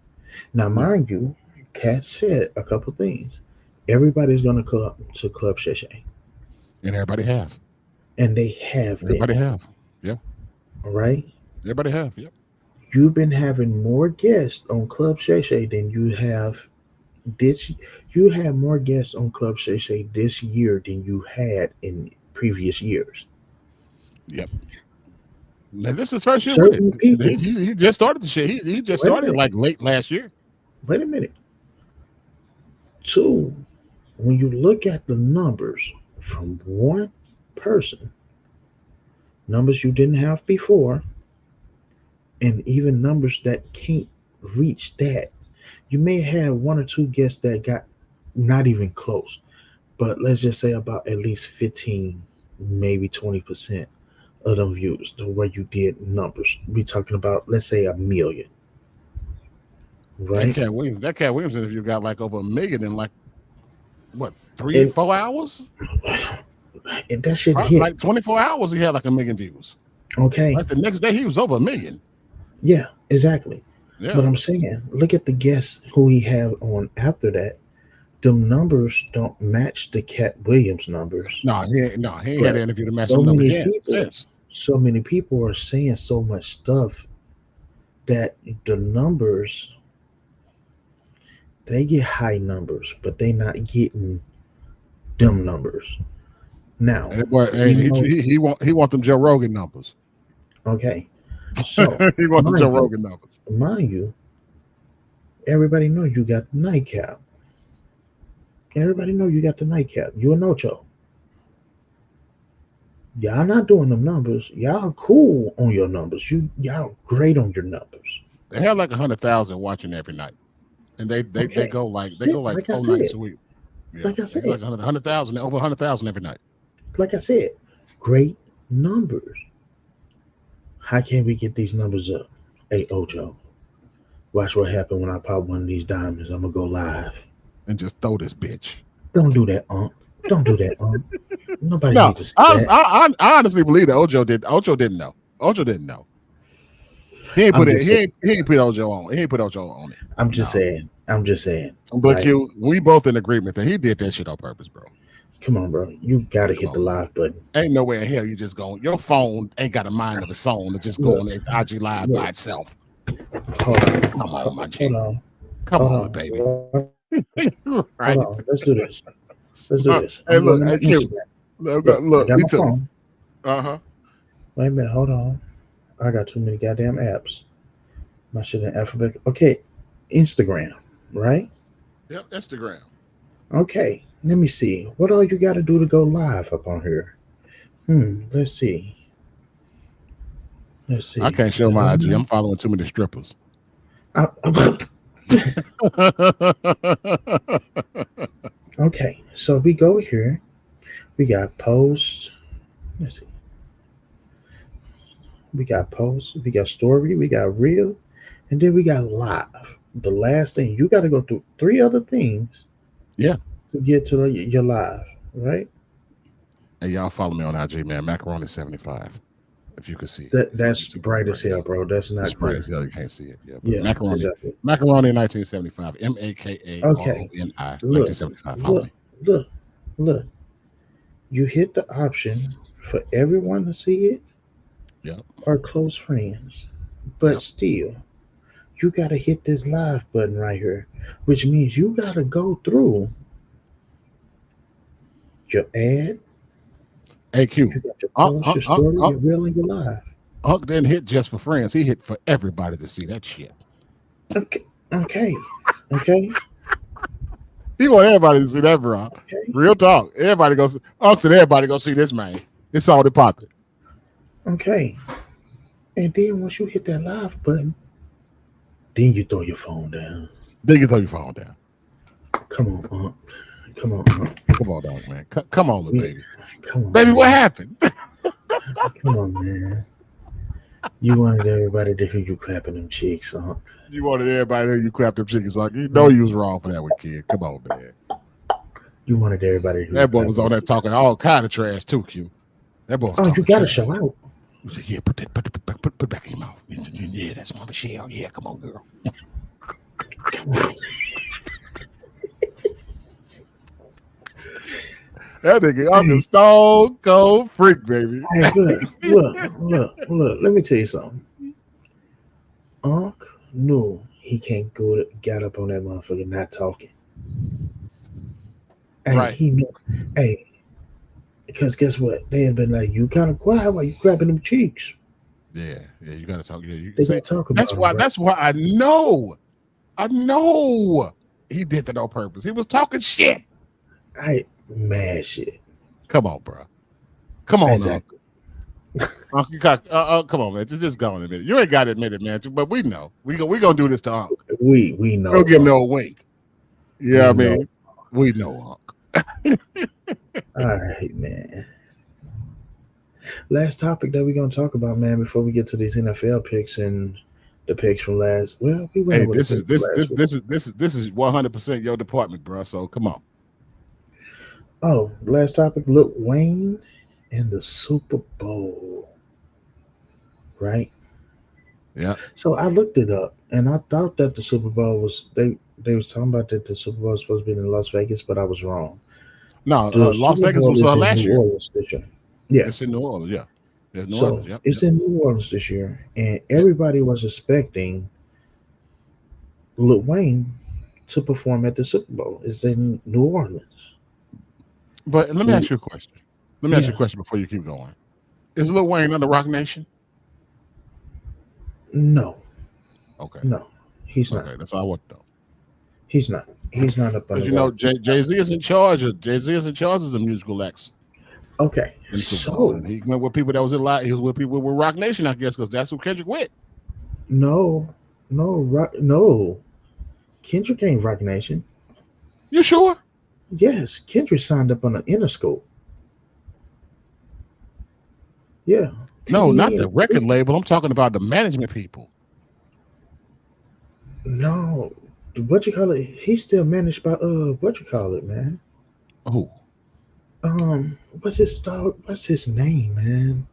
Now, Yeah, mind you, Cat said a couple things. Everybody's going to come to Club Shay Shay, and everybody have. and they have been, Everybody have. Yeah, all right? everybody have. Yep. You've been having more guests on Club Shay Shay than you have this. You have more guests on Club Shay Shay this year than you had in previous years. Yep. And this is his first year with it. Certain people, He just started the shit. He just wait a started minute, like late last year. wait a minute. Two, when you look at the numbers from one person, numbers you didn't have before, and even numbers that can't reach that, you may have one or two guests that got not even close, but let's just say about at least 15, maybe 20% of them views the way you did numbers. We talking about, let's say, 1 million, right? That Cat Williams interview got like over 1 million in like what three, And, 4 hours? and that shit hit. Like 24 hours, he had like 1 million views. Okay. Like the next day, he was over 1 million. Yeah, exactly. But Yeah. I'm saying, look at the guests who he have on after that. Them numbers don't match the Cat Williams numbers. No, he ain't had But an interview to match so them numbers many yet. people, Since so many people are saying so much stuff that the numbers, they get high numbers, but they not getting them numbers. Now, and it, boy, we hey, know, he want them Joe Rogan numbers. okay. So He want them Joe mind you, Rogan numbers. mind you, everybody know you got the nightcap. Everybody know you got the nightcap. You a Nocho. Y'all not doing them numbers. Y'all cool on your numbers. Y'all great on your numbers. They have like 100,000 watching every night, and they Okay. go like Yeah, 4 nights a week. Yeah, like I they got said, like 100,000, over 100,000 every night. like I said, great numbers. How can we get these numbers up? Hey Ocho, watch what happened when I pop one of these diamonds. I'm gonna go live. And just throw this bitch. Don't do that, Unc. Don't do that, Unc. Nobody No, needs to see I, that. I, I honestly believe that Ocho did. Ocho didn't know. Ocho didn't know. He ain't I'm put it. just saying. He ain't put Ocho on. He ain't put Ocho on it. I'm just No. saying. I'm just saying. But Right? Q, we both in agreement that he did that shit on purpose, bro. Come on, bro. You gotta Come hit the on, man. live button. Ain't nowhere in hell you just going. Your phone ain't got a mind of its own to just go Look, on IG Live by look. itself. Hold on. Come on, my Hold G. on. Come Hold on, on. baby. Hold Right? on. Let's do this. Let's do this. Hey, I'm going look, to my hey, Q. Instagram. Look, Look, I got me my too. phone. Uh-huh. Wait a minute. Hold on. I got too many goddamn apps. My shit in alphabet. Okay. Instagram. Right? Yep, Instagram. Okay. Let me see. What all you got to do to go live up on here? Let's see. Let's I see. can't show my IG. I'm following too many strippers. I- okay. So we go here. We got posts. Let's see. We got posts. We got story. We got reel. And then we got live. The last thing. You got to go through three other things Yeah. to get to your live. Right? Hey, y'all follow me on IG, man. Macaroni75. If you can see it. It's That's too bright right as hell, now. bro. That's It's not bright clear. as hell. You can't see it. Yeah, but Yeah, exactly. Macaroni 1975. Makaroni Okay. 1975. Look, Follow look, me. look, look. You hit the option for everyone to see it Yep. or close friends. But Yep. still, you got to hit this live button right here, which means you got to go through your ad, AQ. you got your Unc, post, Unc, your Unc, story, Unc, your reel, and your live. Unc didn't hit just for friends. He hit for everybody to see that shit. Okay, okay, okay, He want everybody to see that, bro. okay, Real talk. Everybody goes. Unc said everybody go see this, man. It's all the popping. okay. And then once you hit that live button, then you throw your phone down. Then you throw your phone down. Come on, come on, Come on, dog, man. Come on, little We, baby. come on, Baby, man. what happened? Come on, man. You wanted everybody to hear you clapping them cheeks, huh? You wanted everybody to hear you clap them chickens like you know you was wrong for that one, kid. Come on, man. You wanted everybody to hear you That boy was clapping on them there cheeks. talking all kind of trash too, Q. That boy was Oh, you talking gotta trash. show out. You said, yeah, put back in your mouth. Yeah, that's my Michelle. Yeah, come on, girl. That nigga, I'm the Hey, stone cold freak, baby. hey, look. Let me tell you something. Unc knew he can't go to, got up on that motherfucker not talking. Hey, Right. he knew. Hey, because guess what? They had been like, you kind of quiet while you grabbing them cheeks. Yeah, you gotta talk. Yeah, you They see, gotta talk about him, right? that's why I know he did that on purpose. He was talking shit. I mad shit. Come on, bro. Come on, Unc. Exactly. Unc, you got, come on, man. Just go in a minute. You ain't got to admit it, man. But we know. We gonna do this to Unc. We We'll know, give him Unc. no wink. Yeah, We I know. mean, we know Unc. All right, man. Last topic that we're gonna talk about, man, before we get to these NFL picks and the picks from last. Well, we went Hey, over the this is picks from this last this week. this is this is this is 100% your department, bro. So come on. Oh, last topic. Look, Wayne and the Super Bowl, right? Yeah. So I looked it up, and I thought that the Super Bowl was they was talking about that the Super Bowl was supposed to be in Las Vegas, but I was wrong. No, The Las Super Vegas Bowl was is in last New year. Orleans this year. Yeah, It's in New Orleans. Yeah, it's New Orleans. so Yep, it's yep, in New Orleans this year, and yep. everybody was expecting Lil Wayne to perform at the Super Bowl. It's in New Orleans. But let me We, ask you a question. Let me ask you yeah, a question before you keep going. Is Lil Wayne under Rock Nation? no, Okay, no, he's not. okay, that's all I want to know. He's not. He's not up on Because the you know rock. Jay Z is in charge. Jay Z is in charge of the musical acts Okay, in the Super Bowl, and so he went with people that was in lot. He was with people with Rock Nation, I guess, because that's who Kendrick with. no, no. Kendrick ain't Rock Nation. You sure? Yes, Kendrick signed up on an Interscope. Yeah, No, not TDE the and record label. I'm talking about the management people. no, what you call it? He's still managed by what you call it, man? Who? What's his dog? What's his name, man?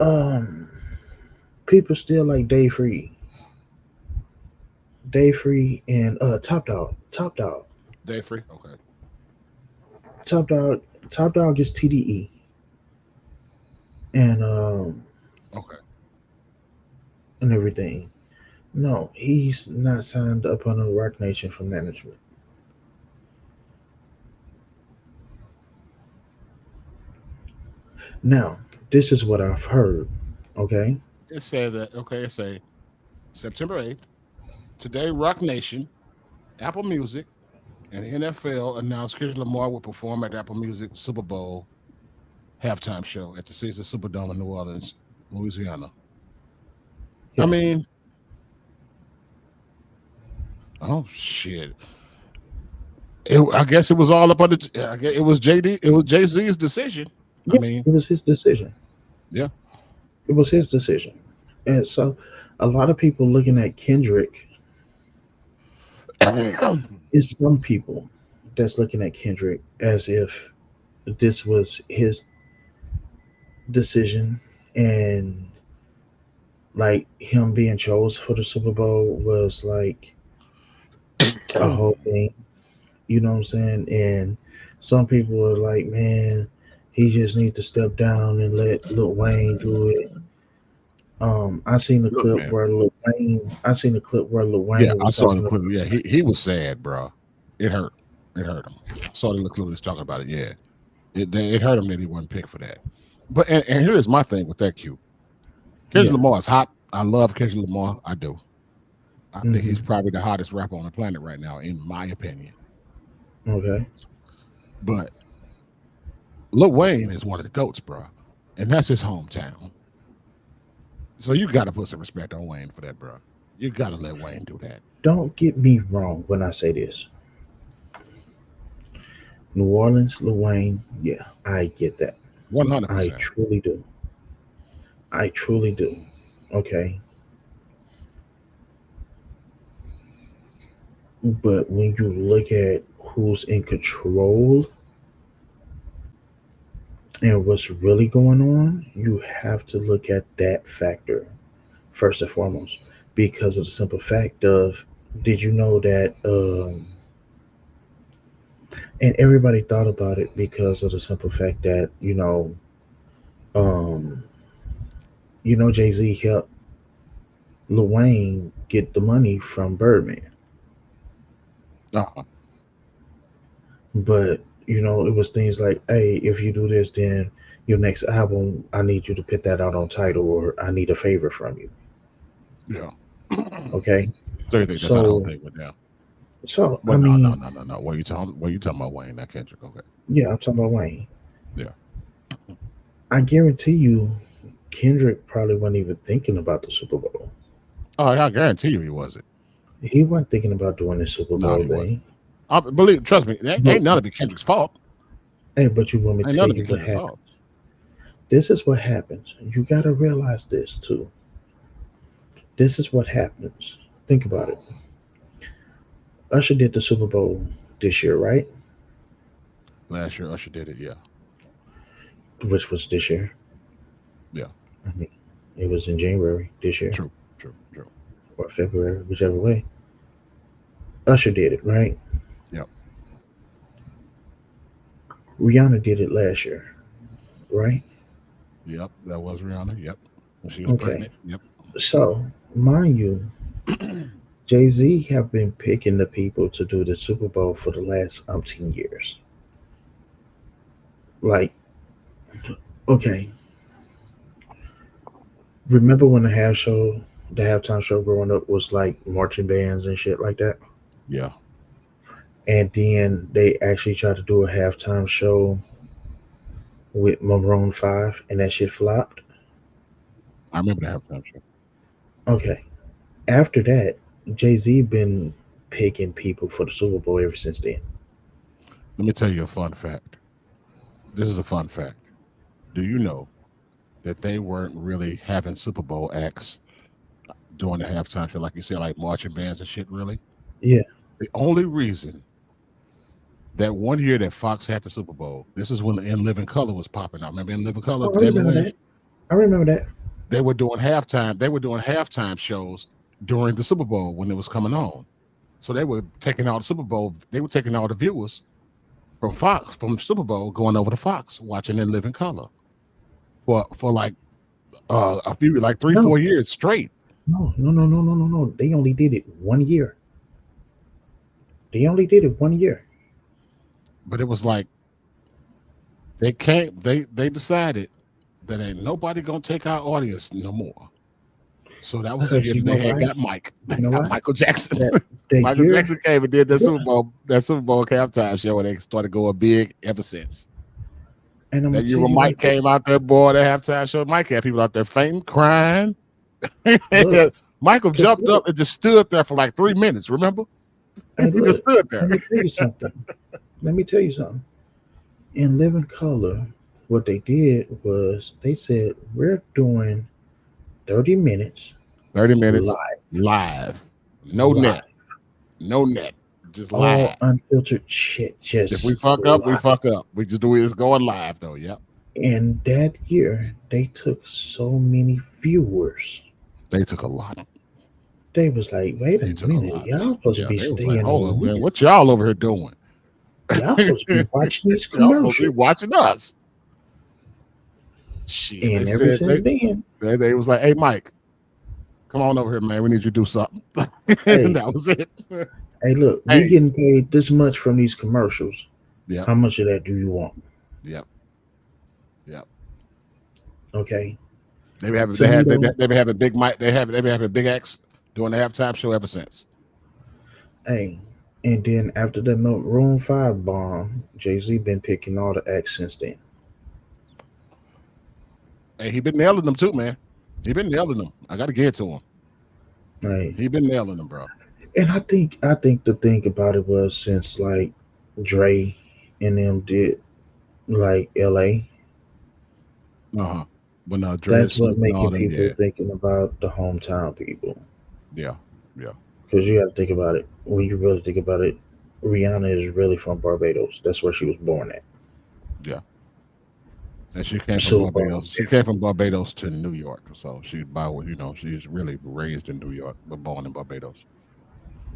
Um, people still like Dave Free, and Top Dog, Day Free. Okay. Top Dog, Top Dog is TDE, and Okay. and everything. No, he's not signed up on a Rock Nation for management. Now, this is what I've heard. Okay, It said that. Okay. It say September 8th. Today, Rock Nation, Apple Music, and the NFL announced Kendrick Lamar will perform at the Apple Music Super Bowl halftime show at the Caesars Superdome in New Orleans, Louisiana. I yeah, mean, oh shit. I guess it was all up on the. I guess it was JD. It was Jay Z's decision. I yeah, mean, it was his decision. yeah. It was his decision. And so a lot of people looking at Kendrick is some people that's looking at Kendrick as if this was his decision and like him being chose for the Super Bowl was like a whole thing. You know what I'm saying? And some people are like, man, he just need to step down and let Lil Wayne do it. I seen the Look, clip man. where Lil Wayne. I seen the clip where Lil Yeah, Wayne I was saw the talking clip. about. Yeah, he was sad, bro. It hurt. It hurt him. I saw the clip. He was talking about it. Yeah, it hurt him that he wasn't picked for that. But and here's my thing with that Q. Kendrick Yeah. Lamar is hot. I love Kendrick Lamar. I do. I think Hmm. he's probably the hottest rapper on the planet right now, in my opinion. Okay. But Lil Wayne is one of the goats, bro, and that's his hometown. So you got to put some respect on Wayne for that, bro. You got to let Wayne do that. Don't get me wrong when I say this. New Orleans, Lil Wayne. Yeah, I get that. One hundred I percent. truly do. I truly do. Okay. But when you look at who's in control and what's really going on, you have to look at that factor first and foremost, because of the simple fact of, did you know that and everybody thought about it because of the simple fact that um Jay-Z helped Lil Wayne get the money from Birdman. Uh-huh. But it was things like, hey, if you do this, then your next album, I need you to put that out on title, or I need a favor from you. Yeah. Okay. So you think that's how the whole So thing went down? I Well, no, no, mean, no, no, no. What are you talking? What are you talking about, Wayne? Not Kendrick. Okay. yeah, I'm talking about Wayne. Yeah. I guarantee you, Kendrick probably wasn't even thinking about the Super Bowl. Oh, I guarantee you, he wasn't. He wasn't thinking about doing the Super No, Bowl he wasn't. thing. I believe. Trust me. But Ain't none of it Kendrick's fault. hey, but you want me to Ain't tell none of you it what Kendrick's happened? fault. This is what happens. You gotta realize this too. This is what happens. Think about it. Usher did the Super Bowl this year, right? Last year, Usher did it. Yeah. Which was this year. Yeah. I mean, it was in January this year, True. True. True. or February, whichever way. Usher did it, right? Yep. Rihanna did it last year, right? Yep. That was Rihanna. Yep. When she was Okay. pregnant. Yep. So, mind you, Jay Z have been picking the people to do the Super Bowl for the last umpteen years. Like, okay, remember when the halftime show growing up was like marching bands and shit like that? Yeah. And then they actually tried to do a halftime show with Maroon 5, and that shit flopped. I remember the halftime show. Okay. After that, Jay Z been picking people for the Super Bowl ever since then. Let me tell you a fun fact. This is a fun fact. Do you know that they weren't really having Super Bowl acts during the halftime show, like you said, like marching bands and shit? Really, Yeah. the only reason that one year that Fox had the Super Bowl, this is when In Living Color was popping out. Remember In Living Color, Oh, I Damon remember Wayans? that. I remember that. They were doing halftime. They were doing halftime shows during the Super Bowl when it was coming on. So they were taking all the Super Bowl. They were taking all the viewers from Fox from Super Bowl going over to Fox watching In Living Color for like a few like three No, 4 years straight. no, no, no, no, no, no, no. They only did it 1 year. They only did it 1 year. But it was like they can't. They decided that ain't nobody gonna take our audience no more. So that was the Because year you that know they had why? got Mike. They You know got why? Michael Jackson. That that Michael year, Jackson came and did yeah. That Super Bowl halftime show, and they started going big ever since. And I'm gonna That year tell when you Mike like this. came out there, boy, that halftime show, Mike had people out there fainting, crying. Look, Michael cause jumped look, up and just stood there for like 3 minutes. Remember? hey, He just look. stood there. Let me tell you something. Let me tell you something. In Living Color, what they did was they said we're doing 30 minutes 30 minutes live, live, no net, live, no net, just all live. unfiltered shit, If we just fuck up, we live. fuck up. We just do it. It's going live though. Yep. And that year, they took so many viewers. They took a lot. They was like, wait a They took a minute, lot. y'all supposed to Yeah, be they was like, staying hold on up, man. this. What y'all over here doing? Y'all supposed to be watching these Y'all supposed to be commercials. watching us. Shit. They And ever said since then, they was like, hey Mike, come on over here, man. We need you to do something. And hey, that was it. hey, look, we Hey. getting paid this much from these commercials. Yep. How much of that do you want? Yep. Yep. Okay. They be having To me though, they been having big Mike. They been having big acts doing the halftime show ever since. hey. And then after the Room 5 bomb, Jay-Z been picking all the acts since then. And he been nailing them too, man. He been nailing them. I got to get to him. Like, He been nailing them, bro. and I think the thing about it was, since like Dre and them did like LA, Uh-huh. When Dre and that's what Snoop and making all them, people yeah. thinking about the hometown people. Yeah. Yeah. Because you got to think about it. When you really think about it, Rihanna is really from Barbados. That's where she was born at. Yeah, and she came from So, Barbados. She came from Barbados to New York, so she's really raised in New York, but born in Barbados.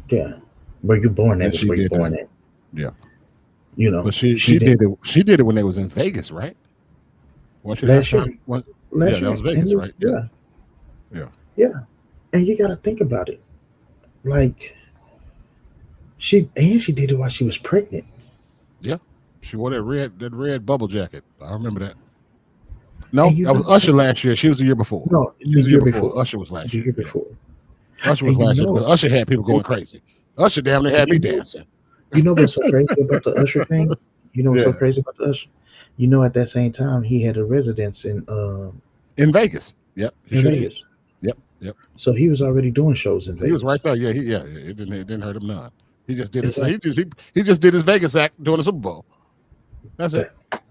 yeah, where you born And at is she where you did born that. at. Yeah, You but know, she she did did it. She did it when they was in Vegas, right? Was she last last year. time? What? Yeah, Last that year, was Vegas, right? Yeah, yeah, yeah, yeah. And you got to think about it. Like she did it while she was pregnant. yeah. She wore that red bubble jacket. I remember that. No, And you that was know Usher some last year. She was the year before. no, She the was the year year before. before, Usher was last the year. year Yeah, before, Usher was and last year. But Usher had people going you, crazy. Usher damn near had me you know, dancing. you know what's so crazy about the Usher thing? You know what's so Yeah, crazy about the Usher? You know, at that same time, he had a residence in Vegas. Yep, he in sure did. Vegas, Yep, yep. so he was already doing shows in He was right Vegas. there. Yeah, it didn't hurt him none. He just did his Exactly. he just did his Vegas act during the Super Bowl. That's it. That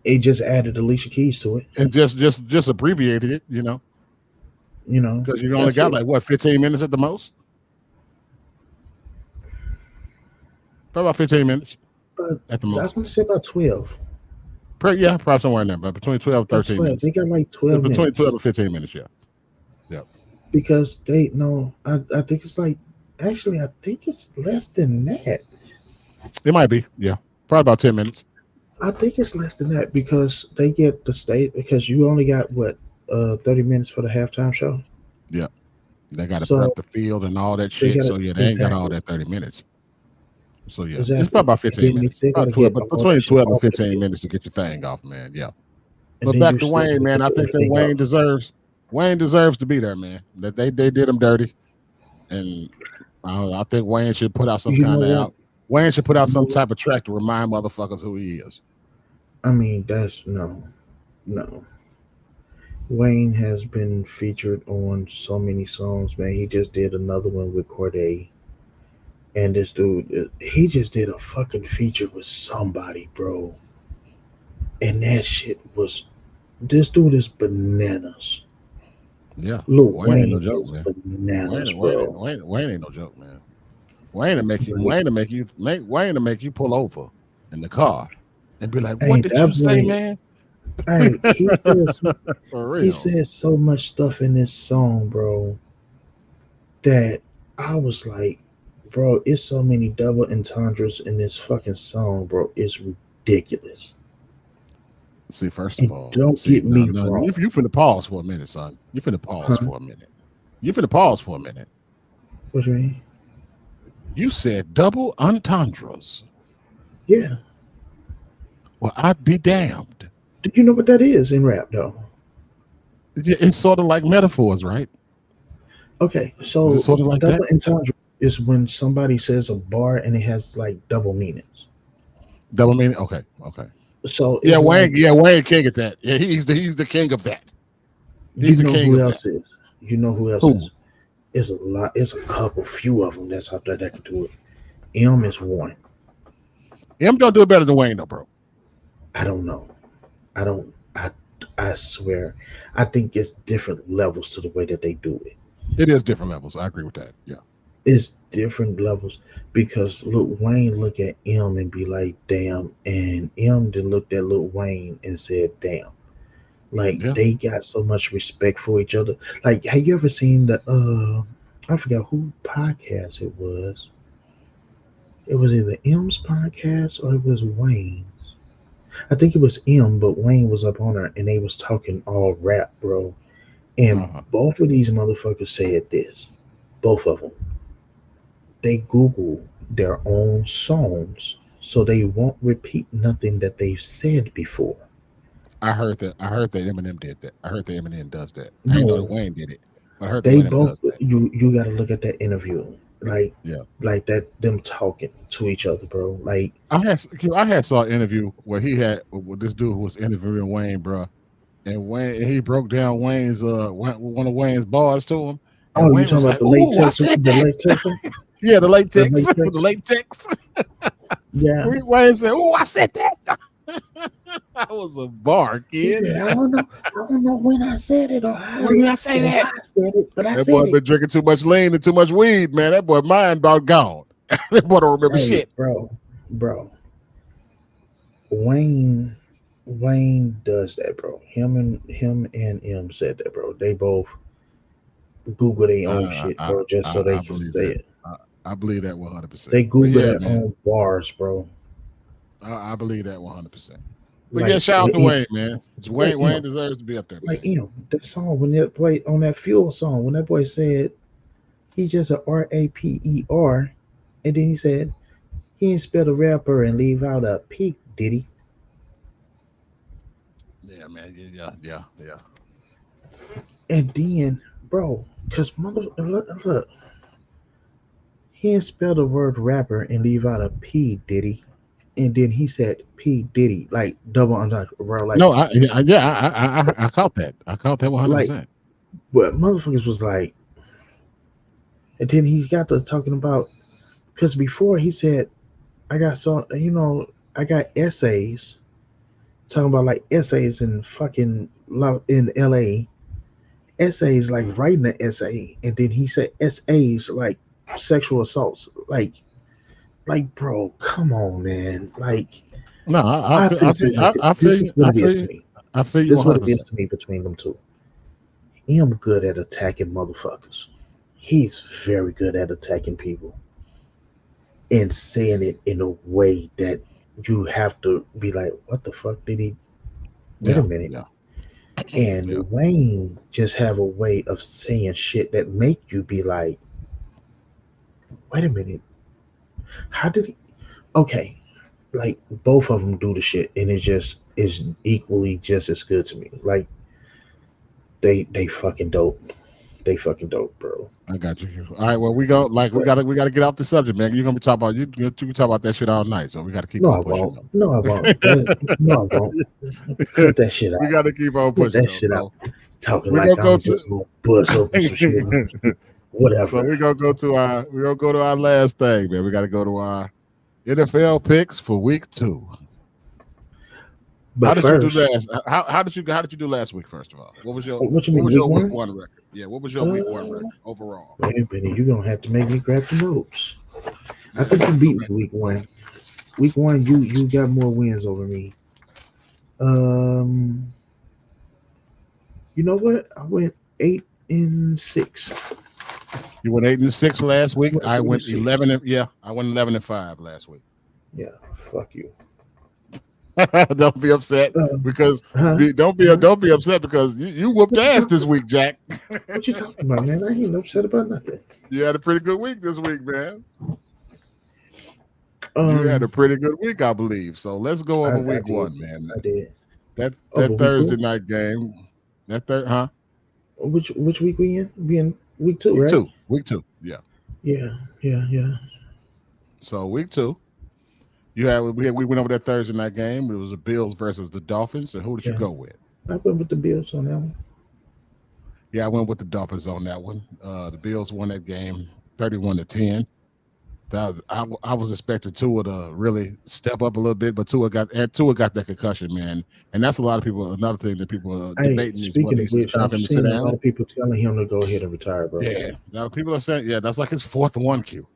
it just added Alicia Keys to it. And just abbreviated it, You know, because you only that's got it. like what 15 minutes at the most. Probably about 15 minutes But at the I most. want to say about 12. Yeah, probably somewhere in there, but between 12 and About 13 12. minutes. They got like It's 12 between 12 minutes and 15 minutes. Yeah, yeah. because they no. I think it's like actually I think it's less than that. It might be. Yeah, probably about 10 minutes. I think it's less than that because they get the state because you only got what 30 minutes for the halftime show. Yeah, they got to prep So the field and all that they shit. got So to yeah, they ain't got all exactly that 30 minutes. So yeah, it's probably exactly, about and 15 then they minutes. still got About to 12, get but all that between shit 12 and off the 15 field, minutes to get your thing off, man. Yeah. and But then back you to still got Wayne, to man. get I think that everything off. Wayne deserves to be there, man. That they did him dirty, and I think Wayne should put out some You know kind of what? out. Wayne should put out You know some what? type of track to remind motherfuckers who he is. I mean, that's no. Wayne has been featured on so many songs, man. He just did another one with Corday. And this dude, he just did a fucking feature with somebody, bro. And that shit was, this dude is bananas. Yeah, Lil Wayne ain't no Wayne joke, is man. bananas, bro. Wayne ain't no joke, man. Wayne to make you pull over in the car and be like, "What Hey, did you that say, boy, man?" hey, For he real. says so much stuff in this song, bro, that I was like, bro, it's so many double entendres in this fucking song, bro. It's ridiculous. See, first of And all, don't see get now, me now wrong, you finna pause for a minute, son. You finna pause huh? for a minute. You finna pause for a minute. What do you mean? You said double entendres. Yeah. Well, I'd be damned. Do you know what that is in rap, though? It's sort of like metaphors, right? Okay, Is it so sort of like that? double entendre is when somebody says a bar and it has like double meanings. Double meaning. Okay, okay. So Yeah, it's Wayne. like, Yeah, Wayne king at that. Yeah, he's the king of that. you He's the know king who of that. else is. You know who else Who? is. It's a lot. It's a couple, few of them that's out there that can do it. M is one. M don't do it better than Wayne, though, bro. I don't know. I don't. I swear. I think it's different levels to the way that they do it. It is different levels. I agree with that. Yeah. It's different levels because look, Wayne look at M and be like, "Damn," and M then looked at Lil Wayne and said, "Damn." Like Yeah. they got so much respect for each other. Like, have you ever seen the I forgot who podcast it was. It was either M's podcast or it was Wayne. I think it was M, but Wayne was up on her and they was talking all rap, bro. And Uh-huh. both of these motherfuckers said this. Both of them. They Google their own songs so they won't repeat nothing that they've said before. I heard that. I heard that Eminem did that. I heard that Eminem does that. I didn't know that No, Wayne did it, but I heard that they Eminem both does that. you got to look at that interview, like Yeah. like that them talking to each other, bro. Like, I had saw an interview where he had with this dude who was interviewing Wayne, bro, and Wayne he broke down Wayne's one of Wayne's bars to him, and oh, you Wayne talking was about like, "Ooh, I said the that." latex, Yeah, the the latex, the latex? latex. Yeah. Wayne said, "Ooh, I said that." That was a bar, He kid. said, I don't know when I said it or how When did I say or why that? I said it, but I That said boy it. been drinking too much lean and too much weed, man. That boy mind about gone. That boy don't remember Hey, shit. bro, Wayne, Wayne does that, bro. Him and M said that, bro. They both Google their own shit, bro, just so they I can believe say that. it. I believe that 100%. They But Google yeah, their man, own bars, bro. I believe that 100%. But yeah, Like shout out when to Wayne, man. like Wayne M, deserves to be up there, like man. M, that song when that boy on that Fuel song when that boy said he's just a RAPER, and then he said he ain't spell the rapper and leave out a P, did he? Yeah, man. Yeah. And then, bro, cause look, he ain't spell the word rapper and leave out a P, did he? And then he said P Diddy, like double entendre, bro, No, I caught that. I caught that one hundred like, percent. but motherfuckers was like, and then he got to talking about, cause before he said, I got so, I got essays, talking about like essays in fucking in LA, essays like writing an essay, and then he said essays like sexual assaults, bro, come on, man, like No, I put it to you like this. I feel This you. is what it is to me. I feel you This is one what hundred it is percent. to me between them two. I'm good at attacking motherfuckers. He's very good at attacking people and saying it in a way that you have to be like, what the fuck did he? Wait a Yeah, minute. yeah, yeah. And Wayne just have a way of saying shit that make you be like, wait a minute. How did he? Okay, like both of them do the shit, and it just is equally just as good to me. Like they fucking dope. They fucking dope, bro. I got you. All right. Well, we go like But we gotta get off the subject, man. You're gonna be talking about you can talk about that shit all night. So we got to keep no, on I pushing won't. them. No, I won't. No, I won't. Cut that shit We out. got to keep on Cut pushing that them. shit out. So Talking we're gonna like go I'm to. just gonna bust open some shit. So Whatever. we're gonna go to our last thing, man. We got to go to our NFL picks for week 2. How But did you do first, last? How did you do last week? First of all, what you what mean, was week your week one? 1 record? Yeah, what was your week 1 Uh, record overall? man, Benny, you're gonna have to make me grab the notes. I Yeah, think let you me go beat me back. week one. Week one, you got more wins over me. Um, you know what? I went 8-6. You went 8-6 last I week. went I eight and went six. 11. I went 11-5 last week. Yeah, fuck you. Don't be upset because Huh? Huh? don't be upset because you whooped What you ass this talking? week, Jack. What you talking about, man? I ain't upset about nothing. You had a pretty good week this week, man. You had a Um, pretty good week, I believe. So let's go over I week did. 1, man. I did. Over That week Thursday what? night game. That third, huh? Which week we in? We in week two, Week right? 2. Week 2. Yeah. Yeah, yeah. So week 2, we went over that Thursday night game. It was the Bills versus the Dolphins. And who did you Yeah. go with? I went with the Bills on that one. Yeah, I went with the Dolphins on that one. The Bills won that game 31-10. I was expecting Tua to really step up a little bit, but Tua got that concussion, man, and that's a lot of people. Another thing that people are Hey, debating is speaking whether of it's which, time I've for him to sit seen a lot down. of people telling him to go ahead and retire, bro. Yeah, now people are saying, yeah, that's like his fourth one Q.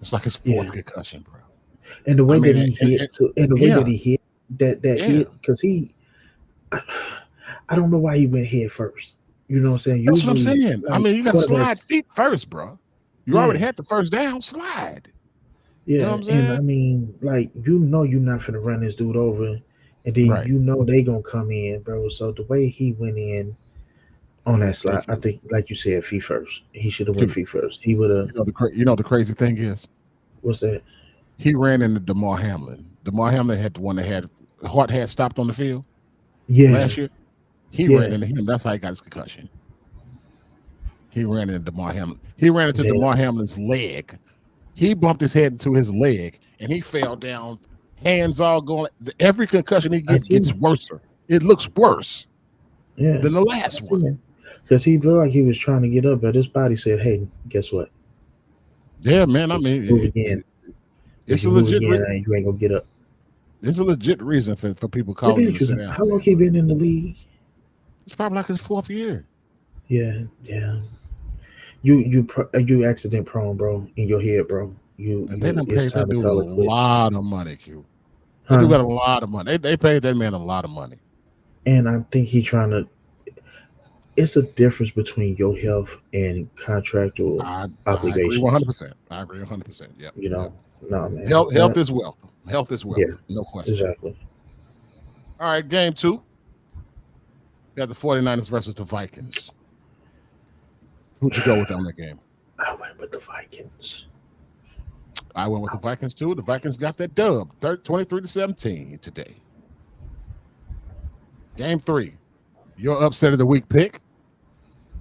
It's like his Yeah, fourth concussion, bro. and the I way that mean, he hit, so and the way that yeah, he hit that yeah, hit, because I, I don't know why he went head first. You know what I'm saying? that's what I'm Usually, saying. I like mean, you got to slide quarterbacks, feet first, bro. You already yeah, had the first down, slide. You know what yeah, I'm and saying? I mean, like you're not finna run this dude over, and then Right. they gonna come in, bro. So the way he went in on that slide, Thank I you. think, like you said, feet first. He should have went Q. feet first. He would have. You know the crazy thing is What's that? he ran into Damar Hamlin. Damar Hamlin had the one that had Hart had stopped on the field Yeah, last year. He ran yeah. into him. That's how he got his concussion. He ran into Damar Hamlin. He ran into Damn. Damar Hamlin's leg. He bumped his head into his leg and he fell down, hands all going. Every concussion he I gets seen it. worse. It looks worse Yeah, than the I last seen one. it. Because he looked like he was trying to get up, but his body said, "Hey, guess what? Yeah, man. I If you mean, move again, if it's you a move legit. again, you ain't gonna get up." It's a legit reason for people Let calling me him ask to you sit something. down, How long man. he But been in the league? it's probably like his fourth year. Yeah, yeah. You accident prone, bro, in your head, bro. And they done it's paid that time to dude a call it quits. lot of money, Q. That dude Huh? got a lot of money. They paid that man a lot of money. And I think he trying to. It's a difference between your health and contractual I agree obligations. 100%. I agree 100%. Yep. You Yep. know, no man. Health is wealth. Health is Yeah, wealth. No question. exactly. All right, game 2. You got the 49ers versus the Vikings. Who'd you go with on that game? I went with the Vikings. I went with the Vikings too. The Vikings got that dub, 23-17 today. Game 3. Your upset of the week pick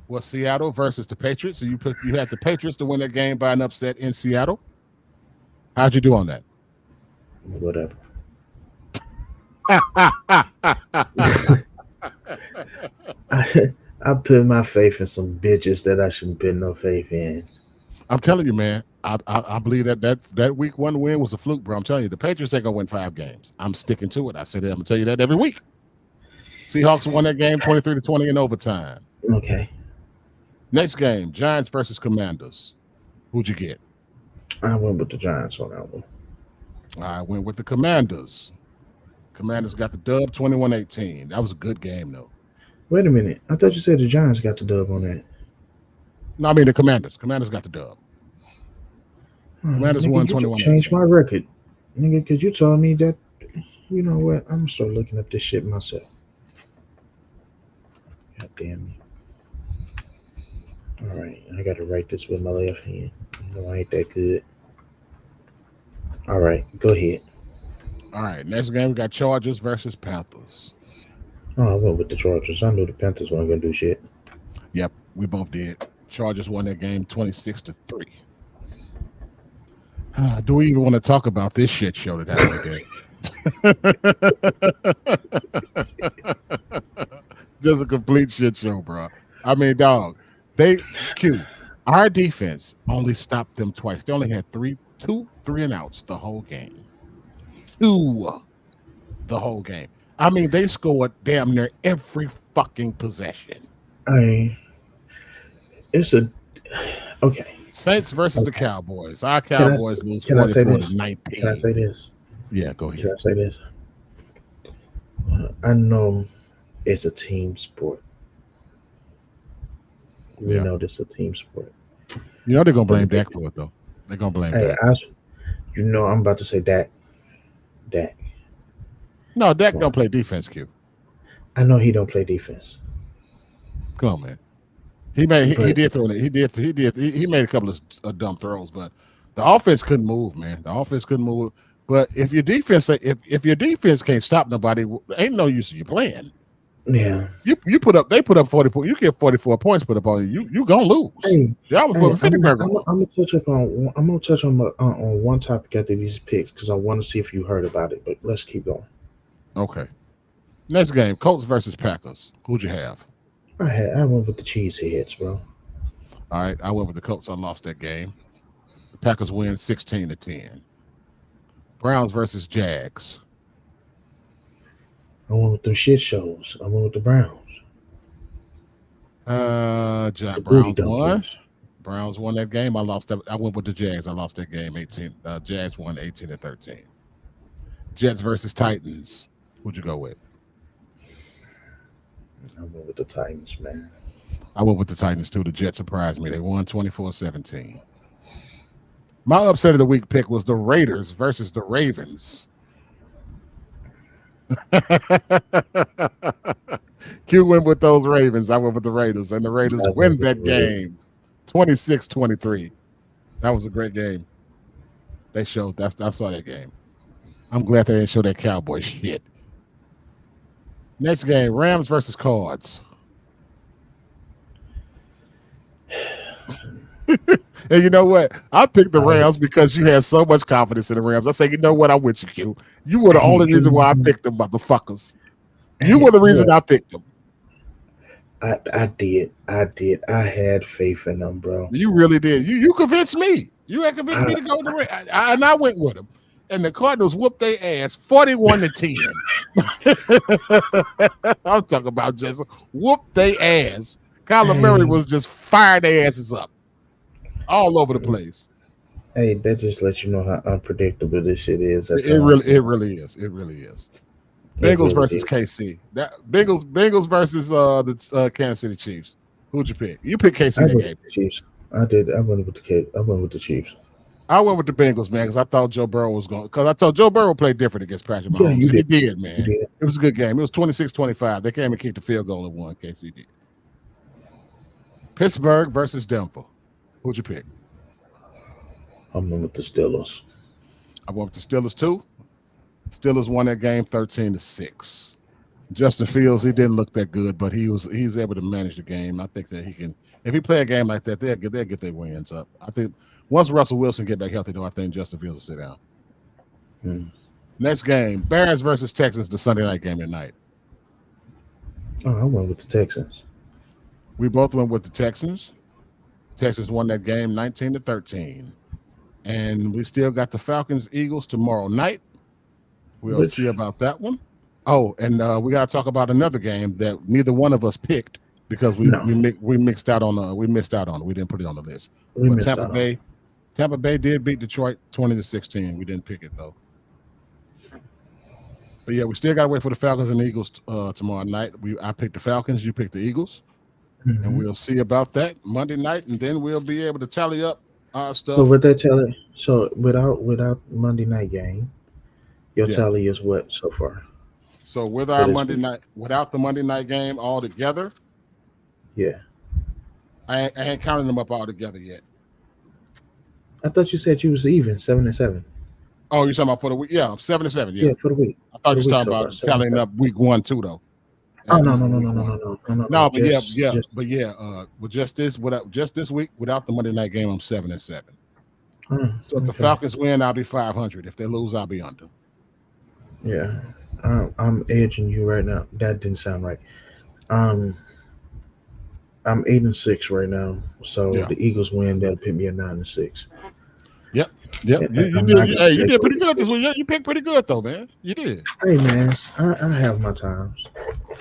was Seattle versus the Patriots. So you had the Patriots to win that game by an upset in Seattle. How'd you do on that? Whatever. I I put my faith in some bitches that I shouldn't put no faith in. I'm telling you, man. I believe that week 1 win was a fluke, bro. I'm telling you, the Patriots ain't gonna win 5 games. I'm sticking to it. I said that. I'm gonna tell you that every week. Seahawks won that game 23-20 in overtime. Okay. Next game, Giants versus Commanders. Who'd you get? I went with the Giants on that one. I went with the Commanders. Commanders got the dub 21-18. That was a good game, though. Wait a minute. I thought you said the Giants got the dub on that. No, I mean the Commanders. Commanders got the dub. Commanders Nigga, won you just changed 21-18. my record. Nigga, because you told me that, you know what? I'm going to start looking up this shit myself. God damn me. All right. I got to write this with my left hand. No, I ain't that good. All right. Go ahead. All right, next game we got Chargers versus Panthers. Oh, I went with the Chargers. I knew the Panthers weren't going to do shit. Yep, we both did. Chargers won that game 26-3. Do we even want to talk about this shit show that happened today? Just a complete shit show, bro. I mean, dog, our defense only stopped them twice. They only had two 3-and-outs the whole game. 2 the whole game. I mean, they scored damn near every fucking possession. It's a okay. Saints versus the Okay. Cowboys. Our Cowboys lose Can I say 44-19. Can I say this? Yeah, go Can ahead. I say this? I know it's a team sport. We Yeah. know this is a team sport. You know they're gonna But blame the Dak big, for it though. They're gonna blame hey, Dak. I'm about to say Dak. Dak. No, Dak Come don't on. play defense, Q. I know he don't play defense, Come on, man. He but did throw it. He made a couple of dumb throws, but the offense couldn't move, man. The offense couldn't move. But if your defense can't stop nobody, ain't no use of you playing. yeah. They put up 40 points. You get 44 points put up on you. You gonna lose. Hey, Y'all was putting 50 burger on. I'm gonna touch up on. I'm gonna touch on one topic after these picks because I want to see if you heard about it. But let's keep going. Okay. Next game, Colts versus Packers. Who'd you have? I went with the cheeseheads, bro. All right, I went with the Colts. I lost that game. The Packers win 16-10. Browns versus Jags. I went with the shit shows. I went with the Browns. The booty Browns won. dumplings. Browns won that game. I lost that. I went with the Jags. I lost that game 18. Jags won 18-13. Jets versus Titans. Who'd you go with? I went with the Titans, man. I went with the Titans too. The Jets surprised me. They won 24-17. My upset of the week pick was the Raiders versus the Ravens. Q went with those Ravens. I went with the Raiders, and the Raiders I win went with that the Raiders. game 26-23. That was a great game. They showed that. I saw that game. I'm glad they didn't show that Cowboy shit. Next game, Rams versus Cards. And you know what? I picked the Rams because you had so much confidence in the Rams. I say, you know what? I'm with you, Q. You were the only reason why I picked them, motherfuckers. You were the reason I picked them. I did. I had faith in them, bro. You really did. You convinced me. You had convinced me to go to the Rams. And I went with them. And the Cardinals whooped their ass 41-10. I'm talking about just whooped their ass. Kyler Murray was just firing their asses up all over the place. Hey, that just lets you know how unpredictable this shit is at It times, really, it man. really is. It really is. It Bengals really versus is. KC. That Bengals versus the Kansas City Chiefs. Who'd you pick? You picked I KC that went game. with the Chiefs. I did. I went with the kid. I went with the Chiefs. I went with the Bengals, man, because I thought Joe Burrow was going. Because I thought Joe Burrow played different against Patrick Yeah, Mahomes, you and he did. did, You man. did. It was a good game. It was 26-25. They came and kicked the field goal and won. KC did. Pittsburgh versus Denver. Who'd you pick? I went with the Steelers. I went with the Steelers too. Steelers won that game 13-6. Justin Fields, he didn't look that good, but he's able to manage the game. I think that he can. If he play a game like that, they'll get their wins up. I think once Russell Wilson get back healthy, though, I think Justin Fields will sit down. Hmm. Next game, Bears versus Texans, the Sunday night game tonight. Oh, I went with the Texans. We both went with the Texans. Texans won that game 19-13. And we still got the Falcons Eagles tomorrow night. We'll see Which about that one. Oh, and we got to talk about another game that neither one of us picked because we no, we mi- we mixed out on we missed out on it. We didn't put it on the list. we But missed out on. Tampa Bay did beat Detroit 20-16. We didn't pick it though. But yeah, we still got to wait for the Falcons and Eagles tomorrow night. I picked the Falcons, you picked the Eagles, and Hmm. we'll see about that Monday night, and then we'll be able to tally up our So stuff. what they tell it? So without Monday night game, your Yeah. tally is what so far So with for our this Monday week? night, without the Monday night game all together, Yeah, I ain't counting them up all together yet. I thought you said you was even 7-7. Oh, you're talking about for the week? Yeah, 7-7. Yeah, Yeah, for the week. I thought For you the was week talking so far, about seven and tallying seven. up week 1 too, though. Oh Adding no them no to no week no no no one. no no no no. No, but Just with just this without just this week without the Monday night game, I'm 7-7. So if the okay. Falcons win, I'll be 500. If they lose, I'll be under. Yeah, I'm edging you right now. That didn't sound right. Um, I'm 8-6 right now. So Yeah. the Eagles win, that'll put me at 9-6. Yep. Yep. And You I'm did. not gonna Hey, you take did over pretty the good this trip. week. Yeah, you picked pretty good though, man. You did. Hey man, I have my times.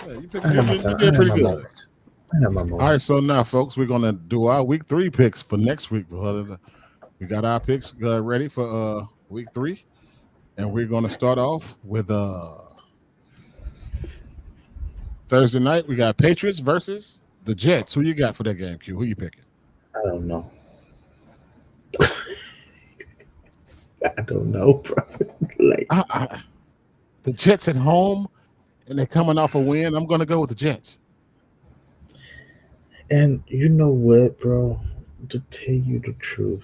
Yeah, you I picked. You have my did, you time. I did have pretty my good. moments. I have my All right, moments. so now, folks, we're gonna do our week 3 picks for next week. We got our picks ready for week 3, and we're gonna start off with Thursday night. We got Patriots versus the Jets. Who you got for that game, Q? Who you picking? I don't know. I don't know, bro. Like, I, I, the Jets at home, and they're coming off a win. I'm gonna go with the Jets. and you know what, bro? To tell you the truth,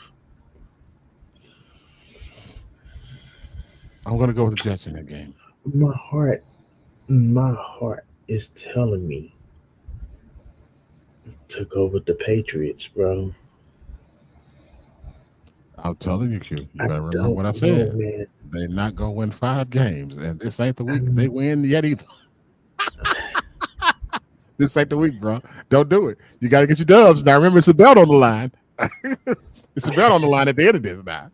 I'm gonna go with the Jets in that game. my heart, my heart is telling me to go with the Patriots, bro. I'm telling you, Q. You I better remember don't what I know, said. man. They're not gonna win 5 games, and this ain't the week they I'm, win yet either. This ain't the week, bro. Don't do it. You got to get your dubs. Now, remember, it's a belt on the line. It's a belt on the line at the end of this now.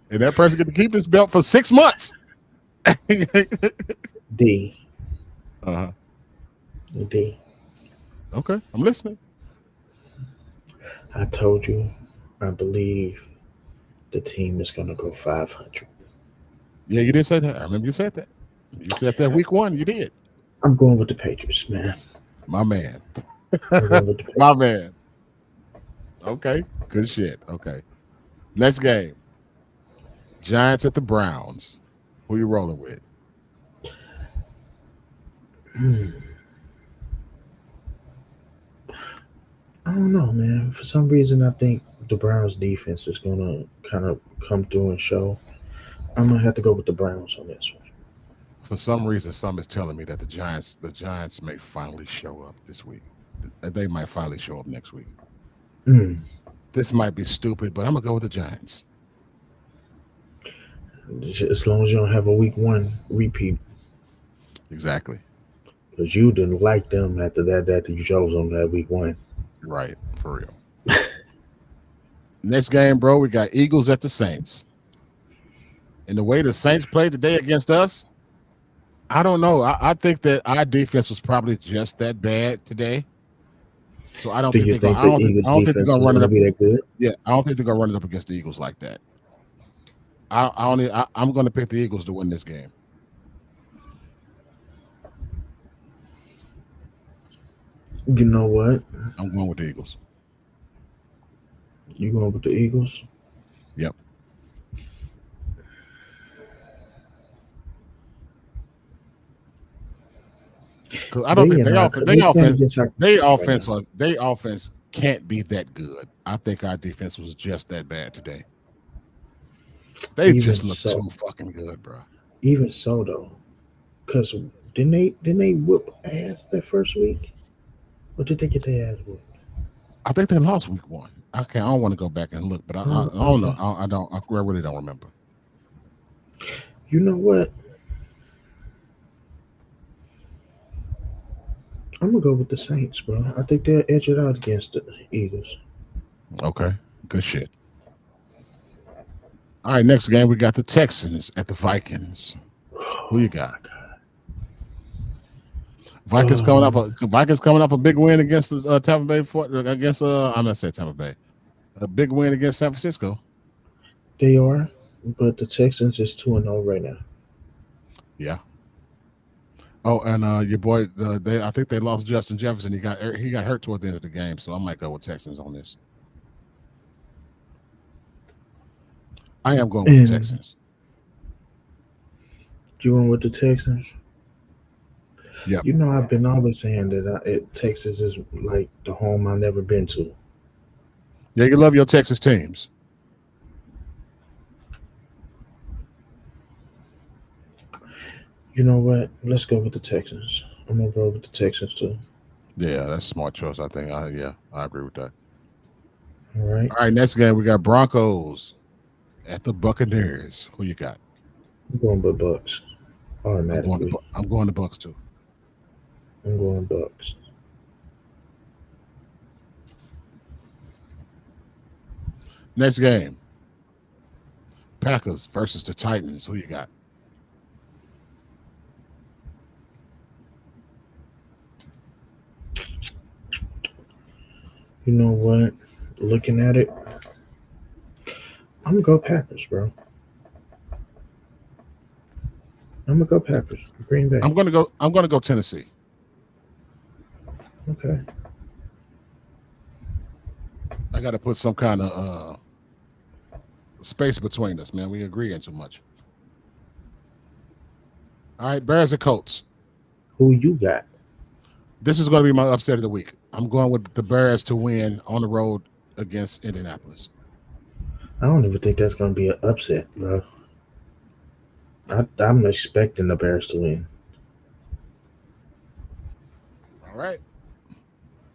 And that person get to keep this belt for 6 months. D. Uh-huh. D. Okay, I'm listening. I told you, I believe the team is gonna go 500. Yeah, you did say that. I remember you said that. You said that week 1. You did. I'm going with the Patriots, man. My man. I'm going with the My Patriots. man. Okay, good shit. Okay. Next game. Giants at the Browns. Who you rolling with? Hmm. I don't know, man. For some reason, I think the Browns defense is gonna kind of come through and show. I'm gonna have to go with the Browns on this one. For some reason, some is telling me that the Giants may finally show up this week. They might finally show up next week. Mm. This might be stupid, but I'm gonna go with the Giants. As long as you don't have a week one repeat, Exactly. because you didn't like them after that you chose on that week one. Right. For real. Next game, bro, we got Eagles at the Saints. And the way the Saints played today against us, I don't know. I think that our defense was probably just that bad today. So I don't Do think you they're going. think the Eagles I don't think they're defense going to is run it going to up. be that good? Yeah, I don't think they're going to run it up against the Eagles like that. I'm going to pick the Eagles to win this game. You know what? I'm going with the Eagles. You going with the Eagles? Yep. Because I don't They think and I, they playing against our right now. they offense can't be that good. I think our defense was just that bad today. They Even just look so, too fucking good, bro. even so though, because didn't they whip ass that first week, or did they get their ass whooped? I think they lost week one. I don't want to go back and look, but I don't know. Okay. I don't. I really don't remember. You know what? I'm gonna go with the Saints, bro. I think they'll edge it out against the Eagles. Okay, good shit. All right, next game we got the Texans at the Vikings. Who you Oh got? my god. Vikings coming up a big win against the Tampa Bay against I'm not saying Tampa Bay. A big win against San Francisco. They are, but the Texans is 2-0 right now. Yeah. Oh, and your boy, I think they lost Justin Jefferson. He got hurt toward the end of the game, so I might go with Texans on this. I am going with the And Texans. you went with the Texans. Yep. You know, I've been always saying that Texas is like the home I've never been to. Yeah, you love your Texas teams. You know what? Let's go with the Texans. I'm gonna roll with the Texans too. Yeah, that's a smart choice. I think. I agree with that. All right, All right, next game we got Broncos at the Buccaneers. Who you got? I'm going with Bucks I'm going to automatically. I'm going to Bucks too. I'm going Bucks. Next game, Packers versus the Titans. Who you got? You know what? Looking at it, I'm gonna go Packers, bro. I'm gonna go Packers. Green Bay. I'm gonna go Tennessee. Okay. I got to put some kind of space between us, man. We agreeing too much. All right, Bears and Colts. Who you got? This is going to be my upset of the week. I'm going with the Bears to win on the road against Indianapolis. I don't even think that's gonna be an upset, bro. I'm expecting the Bears to win. All right.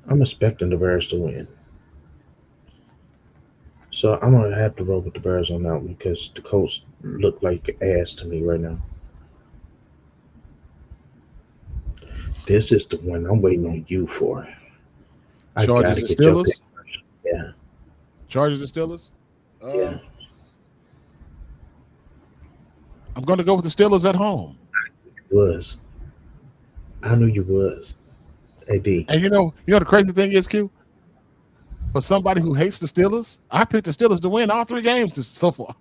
I'm expecting the Bears to win. So I'm gonna have to roll with the Bears on that one because the Colts look like ass to me right now. This is the one I'm waiting on you for. I Chargers gotta and get your pick Steelers. first. Yeah, Chargers and Steelers. yeah. I'm going to go with the Steelers at home. Was. I Yeah. knew you was. AD. And the crazy thing is, Q, for somebody who hates the Steelers, I picked the Steelers to win all three games so far.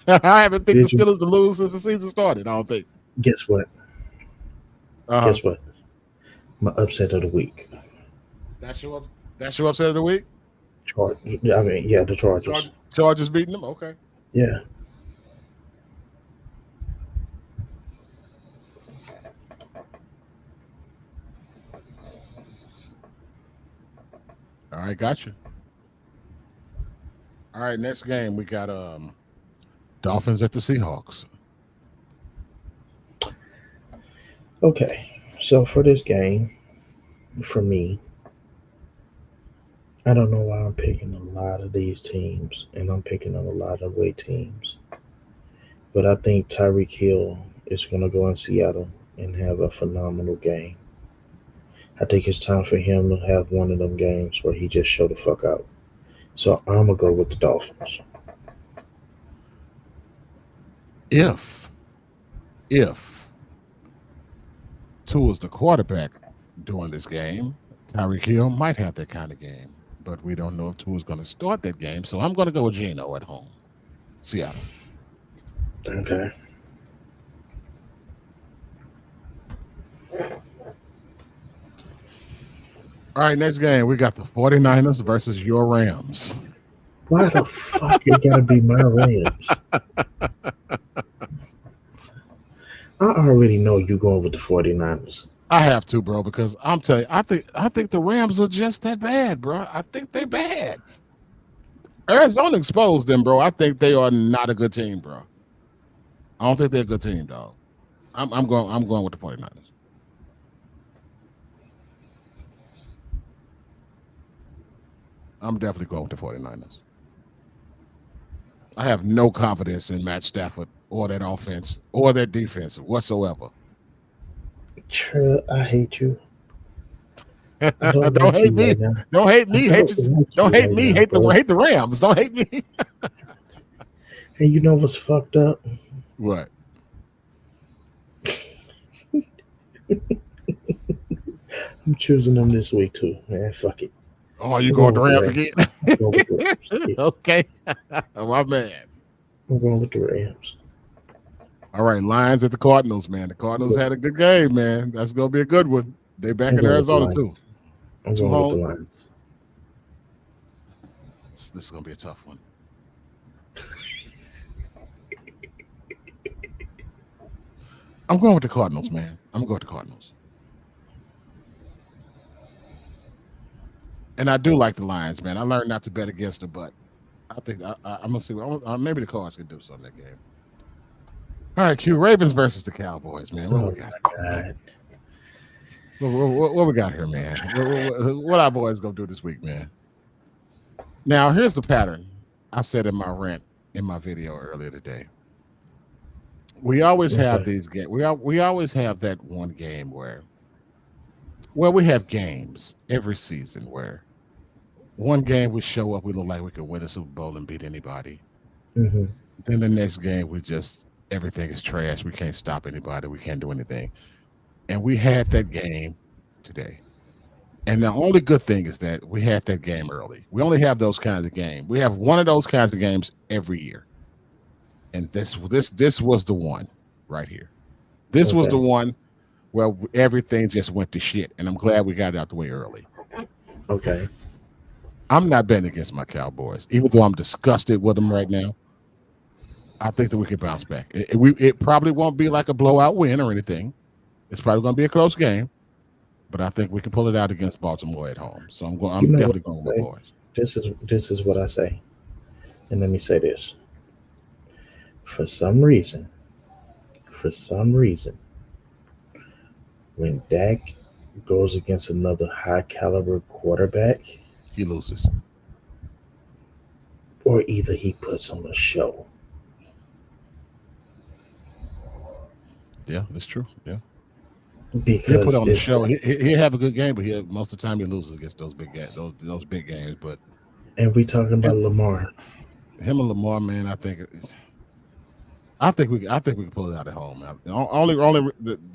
I haven't picked the Did you? Steelers to lose since the season started. I don't think. Guess what? Uh huh. Guess what? My upset of the week. That's your that's your upset of the week. Charge. I mean, yeah, the Chargers. Chargers beating them. Okay. Yeah. All right, gotcha. All right, next game we got Dolphins at the Seahawks. Okay. So for this game, for me, I don't know why I'm picking a lot of these teams, and I'm picking on a lot of away teams. But I think Tyreek Hill is going to go in Seattle and have a phenomenal game. I think it's time for him to have one of them games where he just show the fuck out. So I'm gonna go with the Dolphins. If if Tua is the quarterback during this game, Tyreek Hill might have that kind of game, but we don't know if Tua's going to start that game. So I'm going to go with Geno at home. Seattle. Okay. All right, next game. We got the 49ers versus your Rams. Why the fuck it gotta be my Rams? I already know you going with the 49ers. I have to, bro, because I'm telling you, I think the Rams are just that bad, bro. I think they're bad. Arizona exposed them, bro. I think they are not a good team, bro. I don't think they're a good team, dog. I'm going with the 49ers. I'm definitely going with the 49ers. I have no confidence in Matt Stafford or that offense or that defense whatsoever. True, I hate you. I don't Don't like hate you me. right now. Don't hate I me. don't like Don't you hate right me. now, bro. Hate the Rams. Don't hate me. And you know what's fucked up? What? I'm choosing them this week too, man. Fuck it. Oh, you I'm going going with the with the Rams Rams. again? I'm going with the Rams. Yeah, Okay. My man. I'm going with the Rams. All right, Lions at the Cardinals, man. The Cardinals had a good game, man. That's gonna be a good one. They back I'm in going with the Arizona too. Lions. I'm Two going with the home. Lions. This is gonna be a tough one. I'm going with the Cardinals, man. I'm going with the Cardinals. And I do like the Lions, man. I learned not to bet against them, but I think I'm gonna see. Maybe the Cards can do something that game. All right, Q Ravens versus the Cowboys, man. What we Oh got? my god. What we got here, man? What our boys gonna do this week, man? Now, here's the pattern. I said in my rant in my video earlier today. We always have Okay. these games. We always have that one game where, well, we have games every season where one game we show up, we look like we could win a Super Bowl and beat anybody. Hmm. Then the next game, we just everything is trash. We can't stop anybody. We can't do anything. And we had that game today. And the only good thing is that we had that game early. We only have those kinds of games. We have one of those kinds of games every year. And this was the one right here. This was the Okay. one where everything just went to shit. And I'm glad we got it out the way early. Okay. I'm not betting against my Cowboys, even though I'm disgusted with them right now. I think that we can bounce back. It probably won't be like a blowout win or anything. It's probably going to be a close game, but I think we can pull it out against Baltimore at home. So I'm going. You I'm know what definitely going I with my say? boys. This is what I say. And let me say this. For some reason, for some reason, when Dak goes against another high caliber quarterback, He loses. or either he puts on a show. Yeah, that's true. Yeah, he'll put Because on the it's show. He'll have a good game, but most of the time he loses against those big games. But and we talking him, about Lamar. him and Lamar, man, I think we can pull it out at home.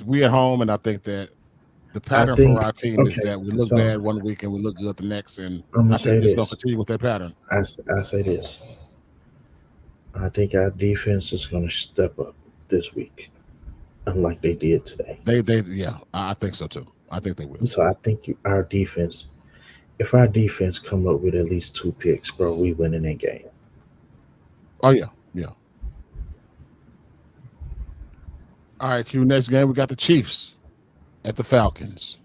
We at home, and I think that the I pattern for think our team is okay, that we look so bad one week and we look good the next, and I'm gonna I think say we're just gonna this. continue with that pattern. I say this. I think our defense is gonna step up this week, unlike they did today. Yeah, I think so too. I think they will. So I think our defense, if our defense come up with at least 2 picks, bro, we winning that game. Oh yeah, yeah. All right, Q. Next game we got the Chiefs at the Falcons.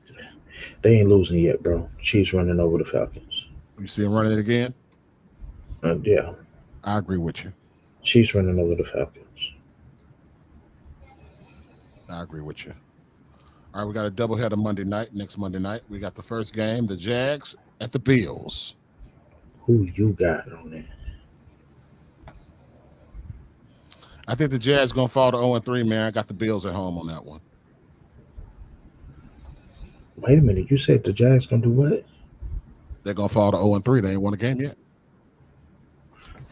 They ain't losing yet, bro. Chiefs running over the Falcons. You see them running it again? Yeah, I agree with you. Chiefs running over the Falcons. I agree with you. All right, we got a doubleheader Monday night. Next Monday night, we got the first game, the Jags at the Bills. Who you got on that? I think the Jags gonna fall to 0-3, man. I got the Bills at home on that one. Wait a minute. You said the Jags gonna do what? They're gonna fall to 0-3. They ain't won a game yet.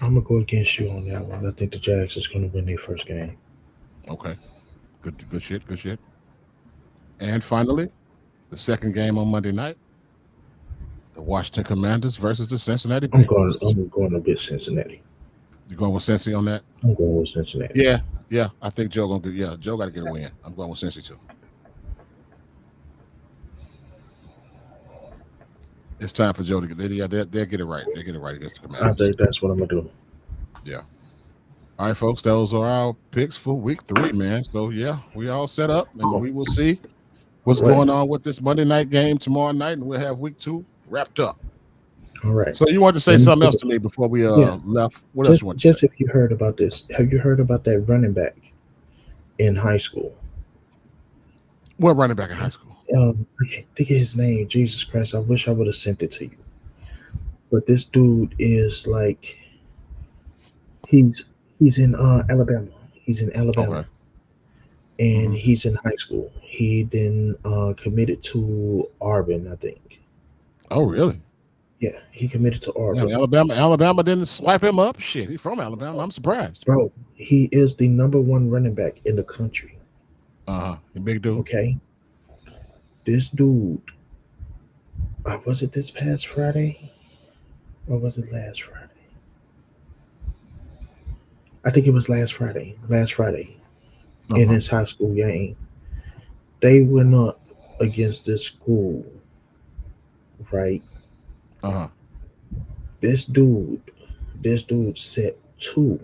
I'm gonna go against you on that one. I think the Jags is gonna win their first game. Okay. Good shit. And finally, the second game on Monday night. The Washington Commanders versus the Cincinnati I'm going. Bengals. I'm going to get Cincinnati. You going with Cincy on that? I'm going with Cincinnati. Yeah, yeah. I think Joe gonna get. Yeah, Joe got to get a win. I'm going with Cincy too. It's time for Joe to get. Yeah, they'll get it right. They get it right against the I Commanders. think that's what I'm gonna do. Yeah. All right, folks. Those are our picks for week 3, man. So yeah, we all set up, and we will see what's All right. going on with this Monday night game tomorrow night, and we'll have week 2 wrapped up. All right. So you want to say Let me something put else it. to me before we Yeah. left? What else you Just want to say? just if you heard about this, have you heard about that running back in high school? We're running back in high school. I can't think of his name. Jesus Christ! I wish I would have sent it to you. But this dude is like he's he's in Alabama. He's in Alabama, Okay. and Hmm. he's in high school. He then committed to Auburn, I think. Oh, really? Yeah, he committed to Yeah, Auburn. Alabama didn't swipe him up. Shit, he's from Alabama. I'm surprised. Bro, he is the number one running back in the country. You big dude. Okay, this dude. Was it this past Friday or was it last Friday? I think it was last Friday. Last Friday Uh in huh. his high school game, they went up against this school, right? Uh huh. This dude, this dude set two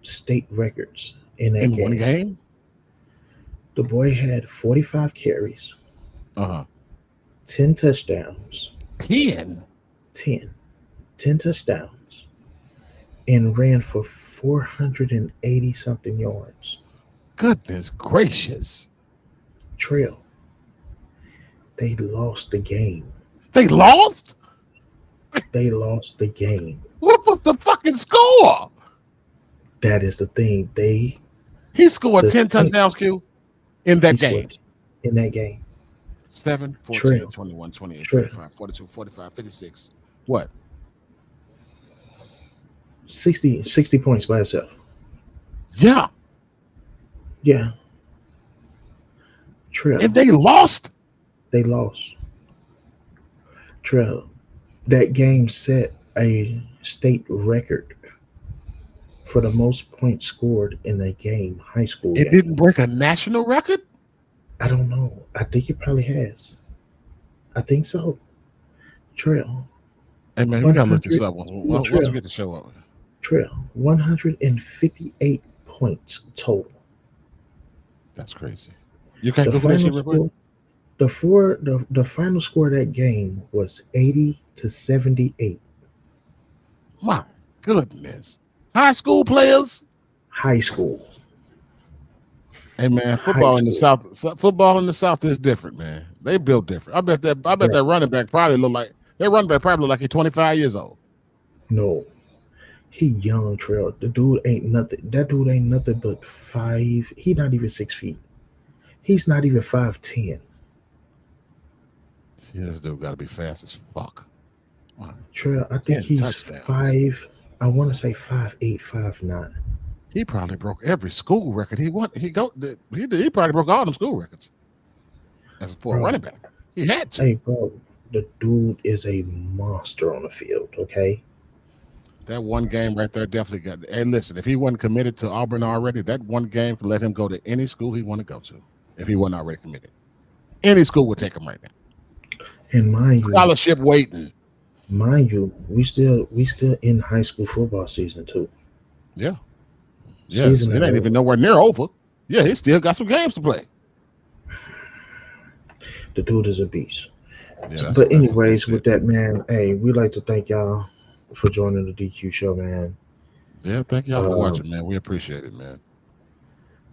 state records in that In one game. game. The boy had 45 carries, Uh huh. 10 touchdowns, 10. 10, 10 touchdowns, and ran for 480 something yards. Goodness gracious. Trail, they lost the game. They lost. They lost the game. What was the fucking score? That is the thing. He scored The 10 Saints, touchdowns, Q, in he that game. scored in that game. 7, 14, Trail, 21, 28, trail, 35, 42, 45, 56. What? 60 points by itself. Yeah. Yeah, And Trail, they lost. they lost. Trail, that game set a state record for the most points scored in a game, high school It game. didn't break a national record. I don't know. I think it probably has. I think so. Trail, Hey, man, we got to look this 100, up no, once we Trail, get the show up. Trail, 158 points total. That's crazy. You can't The Google that final shit real quick? score, the final score of that game was 80-78. My goodness. High school players. High school, Hey man, high school, football in the South is different, man. They built different. I bet bro. that running back probably look like their running back probably look like he's 25 years old. No, he young Trail. The dude ain't nothing. That dude ain't nothing but five. He not even 6 feet. He's not even 5'10". Yeah, this dude gotta be fast as fuck. Wow. Trail, I think 10 he's touchdowns. five. I want to say 5'8", 5'9". He probably broke every school record he won. He probably broke all them school records as for a Bro, running back. He had to. hey, bro, the dude is a monster on the field. Okay, That one game right there definitely got. And listen, if he wasn't committed to Auburn already, that one game could let him go to any school he want to go to. If he wasn't already committed, any school would take him right now. and Scholarship waiting. we still in high school football season too. Yeah. Yes. Season It ain't ain't even over. nowhere near over. Yeah, he still got some games to play. The dude is a beast. Yeah, But that's some good anyways, with shit. that, man, hey, we like to thank y'all for joining the DQ show, man. Yeah, thank y'all for Um, watching, man. We appreciate it, man.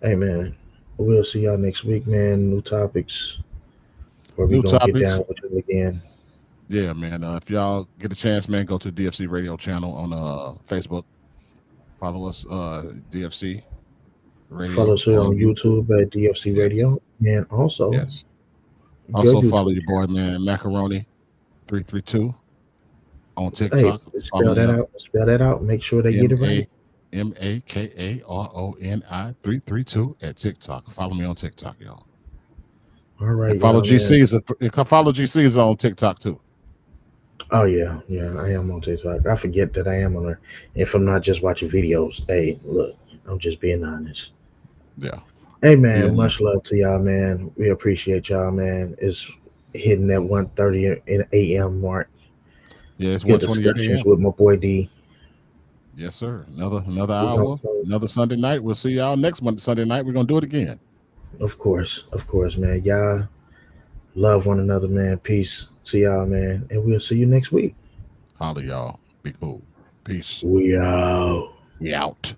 hey, man, we'll see y'all next week, man. New topics where we New gonna get topics. down with it again. Yeah, man. If y'all get a chance, man, go to DFC Radio channel on Facebook. Follow us, DFC Follow Radio us here on on YouTube. YouTube at DFC Yes, Radio, and also yes. your Also follow YouTube. your boy, man, Macaroni 332 on Hey, TikTok. Follow spell me that up. out. Spell that out. Make sure they get M it right. A MAKARONI 332 at TikTok. Follow me on TikTok, y'all. All And right, follow y'all, man. GC's. Follow GC's on TikTok too. Oh yeah, yeah. I am on TikTok. I forget that I am on there. If I'm not just watching videos, hey, look, I'm just being honest. Yeah. Hey Yeah, man, man. much love to y'all, man. We appreciate y'all, man. It's hitting that 1:30 in a.m. mark. Yeah, it's Good 1:28 discussions a.m. with my boy D. Yes, sir. Another We don't, hour, another Sunday night. We'll see y'all next Monday, Sunday night. We're gonna do it again. of course, man. Y'all love one another, man. Peace to y'all, man, and we'll see you next week. Holla, y'all. Be cool. Peace. We out. We out.